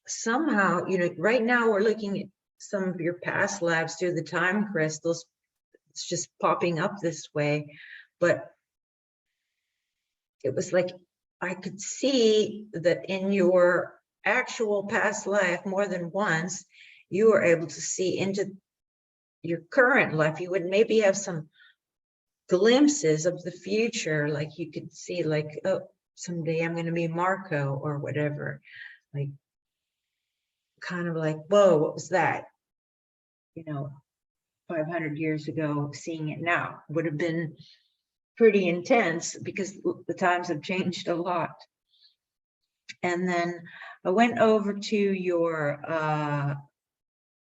somehow, you know, right now we're looking at some of your past lives through the time crystals. It's just popping up this way, but it was like I could see that in your actual past life more than once, you were able to see into your current life. You would maybe have some glimpses of the future, like you could see, like, oh, someday I'm going to be Marco or whatever, like kind of like, whoa, what was that? You know, 500 years ago, seeing it now would have been pretty intense because the times have changed a lot. And then I went over to your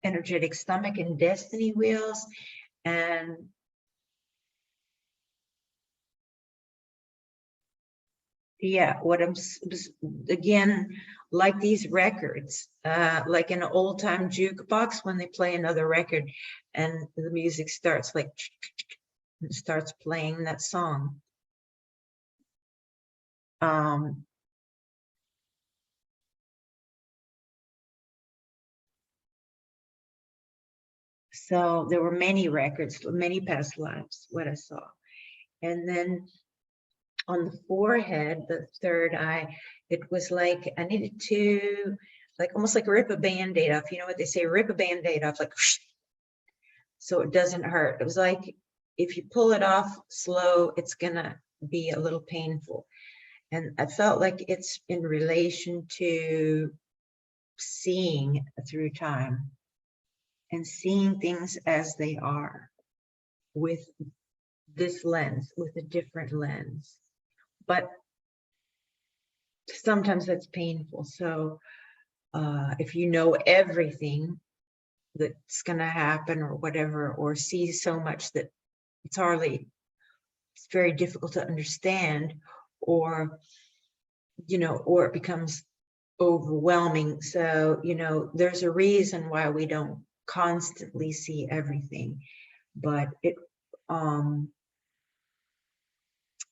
energetic stomach and destiny wheels, and yeah, what I'm again, like these records, like in an old time jukebox when they play another record and the music starts like and starts playing that song. So there were many records, many past lives, what I saw. And then on the forehead, the third eye, it was like I needed to, like almost like rip a Band-Aid off. You know what they say, rip a Band-Aid off, like, whoosh, so it doesn't hurt. It was like, if you pull it off slow, it's gonna be a little painful. And I felt like it's in relation to seeing through time and seeing things as they are with this lens, with a different lens. But sometimes that's painful. So if you know everything that's going to happen or whatever, or see so much that it's very difficult to understand, or, you know, or it becomes overwhelming. So, you know, there's a reason why we don't constantly see everything, but it,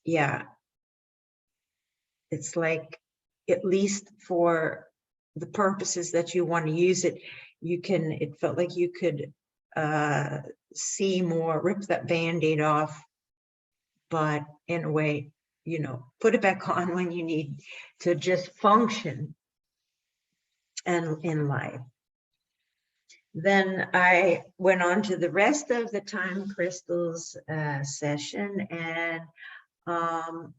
yeah, it's like, at least for the purposes that you want to use it, you can, it felt like you could see more, rip that Band-Aid off, but in a way, you know, put it back on when you need to just function and in life. Then I went on to the rest of the time crystals session, and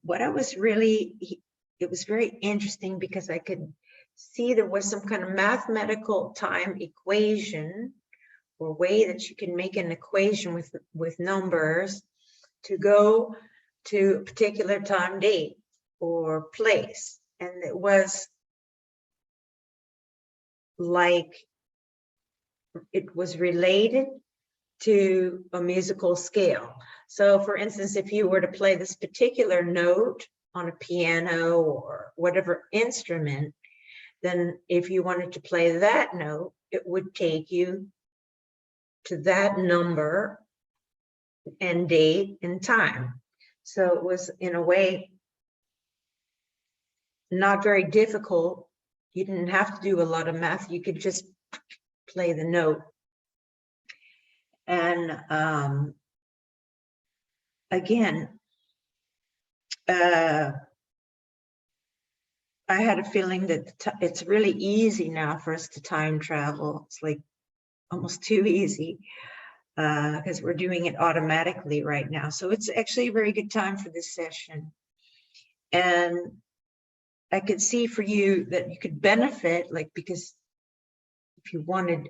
what I was really, it was very interesting because I could see there was some kind of mathematical time equation or way that you can make an equation with numbers to go to a particular time, date, or place. And it was like, it was related to a musical scale. So for instance, if you were to play this particular note on a piano or whatever instrument, then if you wanted to play that note, it would take you to that number and date and time. So it was, in a way, not very difficult. You didn't have to do a lot of math. You could just play the note. And again, I had a feeling that it's really easy now for us to time travel. It's like almost too easy, because we're doing it automatically right now. So it's actually a very good time for this session. And I could see for you that you could benefit, like, because if you wanted,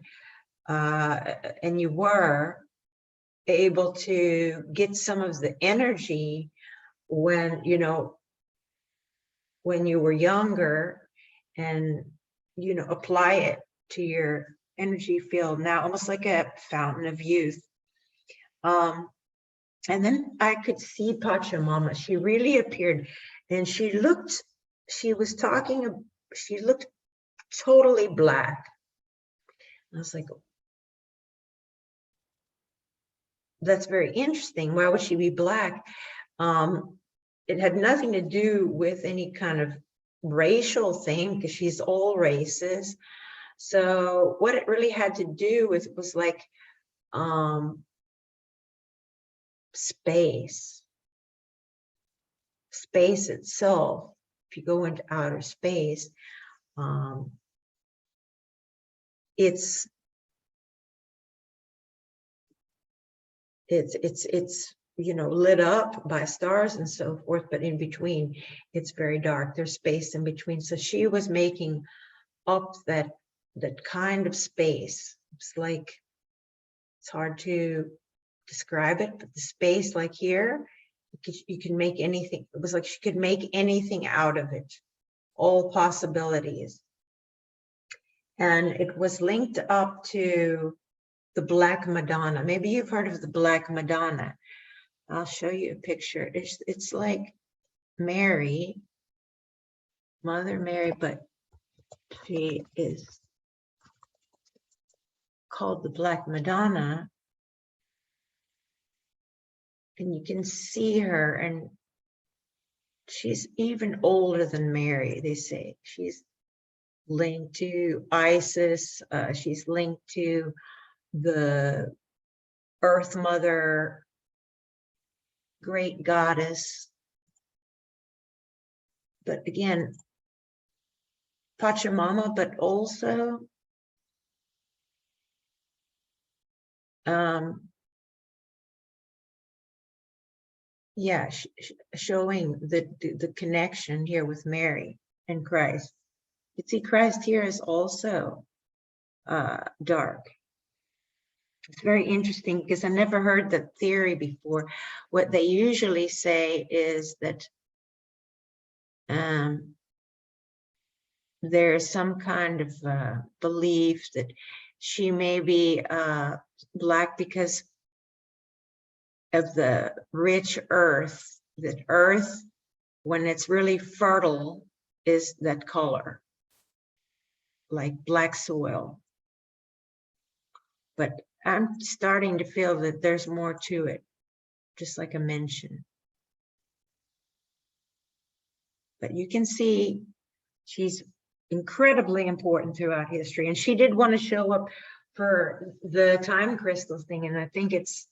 and you were able to get some of the energy when, you know, when you were younger, and, you know, apply it to your energy field now, almost like a fountain of youth. And then I could see Pachamama. She really appeared, and she looked totally black. I was like, that's very interesting. Why would she be black? It had nothing to do with any kind of racial thing, because she's all races. So what it really had to do with was like space itself. If you go into outer space, it's you know, lit up by stars and so forth, but in between it's very dark. There's space in between. So she was making up that kind of space. It's like, it's hard to describe it, but the space like here, you can make anything. It was like she could make anything out of it, all possibilities. And it was linked up to the Black Madonna. Maybe you've heard of the Black Madonna. I'll show you a picture. It's like Mary, Mother Mary, but she is called the Black Madonna. And you can see her, and she's even older than Mary, they say. She's linked to Isis. She's linked to the Earth Mother, great goddess. But again, Pachamama, but also yeah, showing the connection here with Mary and Christ. You see, Christ here is also dark. It's very interesting, because I never heard that theory before. What they usually say is that there's some kind of belief that she may be Black because of the rich earth. That earth, when it's really fertile, is that color, like black soil. But I'm starting to feel that there's more to it, just like I mentioned. But you can see she's incredibly important throughout history. And she did want to show up for the time crystal thing. And I think it's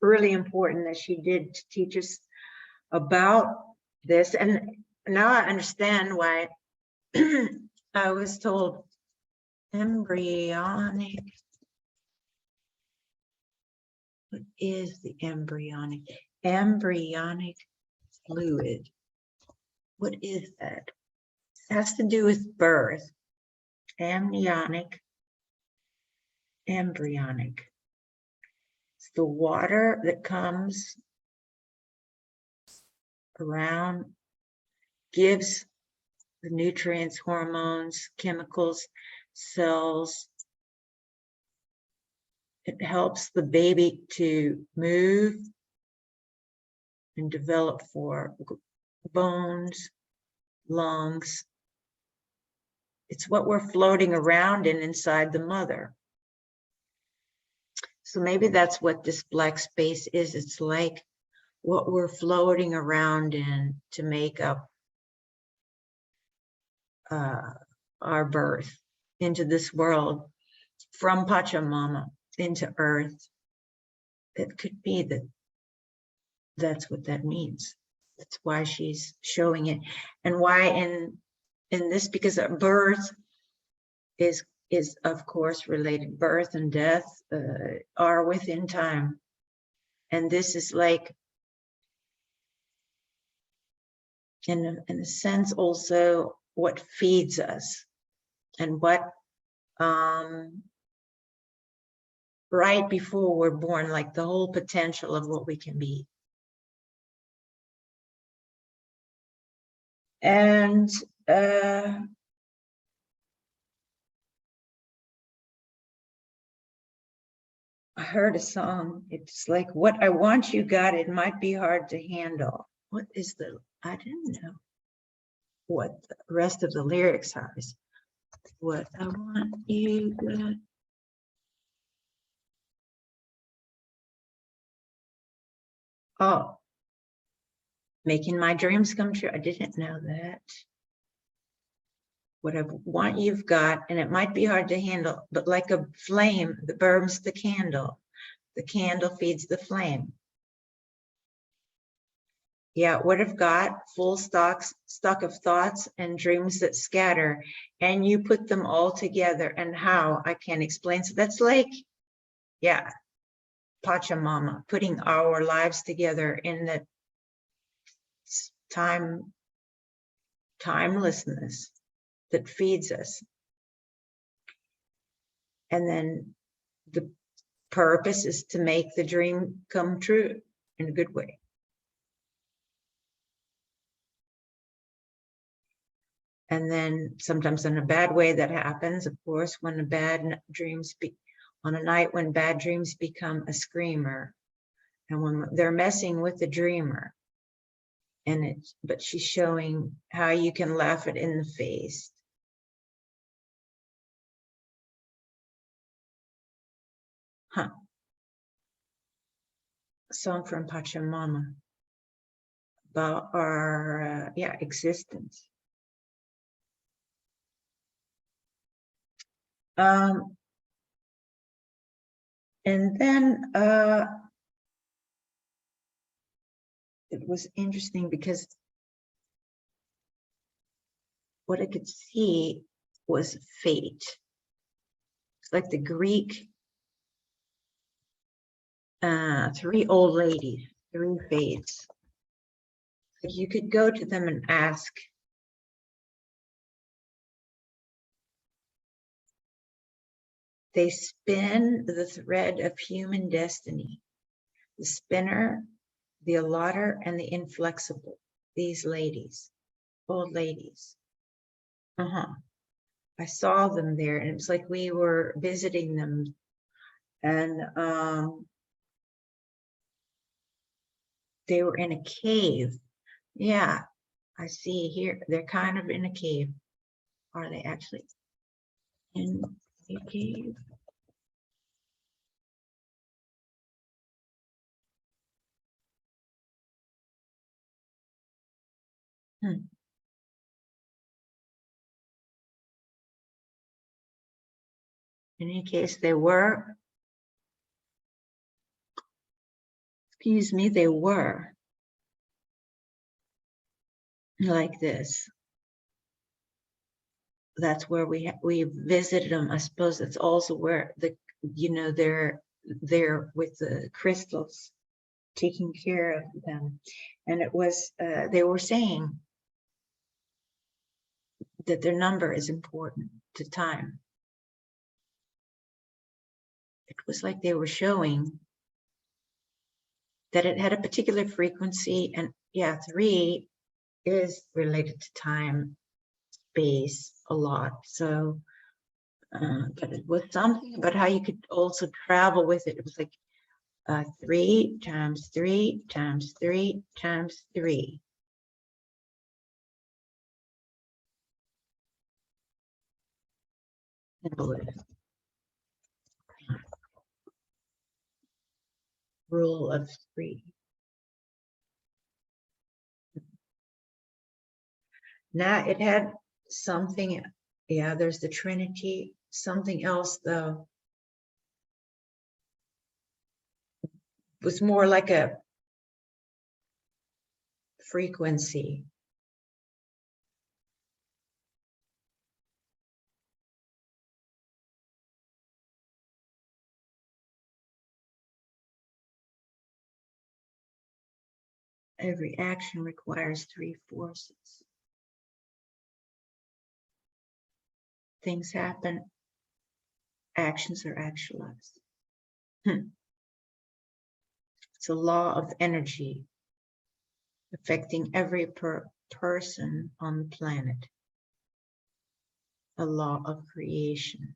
really important that she did teach us about this. And now I understand why I was told embryonic. What is the embryonic? Embryonic fluid. What is that? It has to do with birth. Amniotic, embryonic. It's the water that comes around, gives the nutrients, hormones, chemicals, cells. It helps the baby to move and develop for bones, lungs, It's what we're floating around in inside the mother. So maybe that's what this black space is. It's like what we're floating around in to make up our birth into this world from Pachamama into earth. It could be that that's what that means. That's why she's showing it, and why in this, because birth is of course related. Birth and death are within time, and this is like in a sense also what feeds us, and what right before we're born, like the whole potential of what we can be. And I heard a song. It's like, what I want you got, it might be hard to handle. What is I didn't know what the rest of the lyrics are. What I want you got. Oh, making my dreams come true. I didn't know that. What I want you've got, and it might be hard to handle, but like a flame that burns the candle feeds the flame. Yeah, what I've got, full stock of thoughts and dreams that scatter, and you put them all together, and how I can't explain. So that's like, yeah, Pachamama, putting our lives together in the timelessness that feeds us. And then the purpose is to make the dream come true in a good way. And then sometimes in a bad way that happens, of course, when on a night when bad dreams become a screamer, and when they're messing with the dreamer, but she's showing how you can laugh it in the face. Huh. A song from Pachamama about our existence. And then it was interesting because what I could see was fate. It's like the Greek, 3 old ladies, 3 fates. Like you could go to them and ask, they spin the thread of human destiny. The spinner, the allotter, and the inflexible. These ladies, old ladies. I saw them there, and it was like we were visiting them, and they were in a cave. Yeah, I see here. They're kind of in a cave. Are they actually in a cave? In any case, they were. Excuse me, they were like this. That's where we visited them. I suppose that's also where they're there with the crystals, taking care of them. And it was they were saying that their number is important to time. It was like they were showing that it had a particular frequency, and 3 is related to time, space a lot. So but it was something about how you could also travel with it. It was like 3 times 3 times 3 times 3. Symbolism. Rule of three. Now it had something, yeah, there's the Trinity, something else though. Was more like a frequency. Every action requires three forces. Things happen, actions are actualized. It's a law of energy affecting every person on the planet. A law of creation.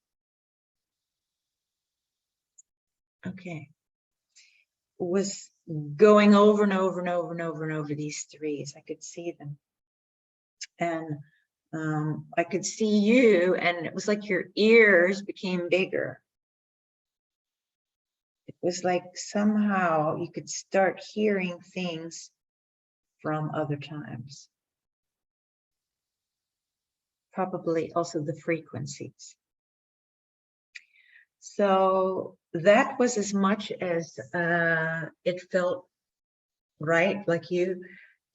Okay. Was going over and over and over and over and over these threes. I could see them. And I could see you, and it was like your ears became bigger. It was like somehow you could start hearing things from other times. Probably also the frequencies. So that was as much as it felt right, like you,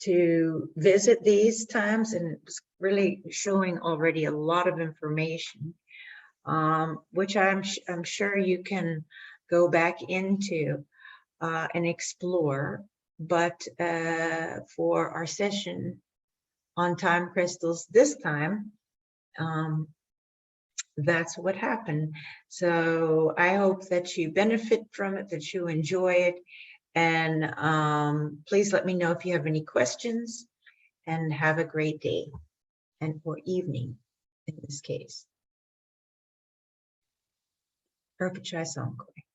to visit these times, and it was really showing already a lot of information, which I'm sure you can go back into and explore. But for our session on time crystals this time, that's what happened. So I hope that you benefit from it, that you enjoy it. And please let me know if you have any questions, and have a great day, and or evening in this case. Urpachai Songkoi.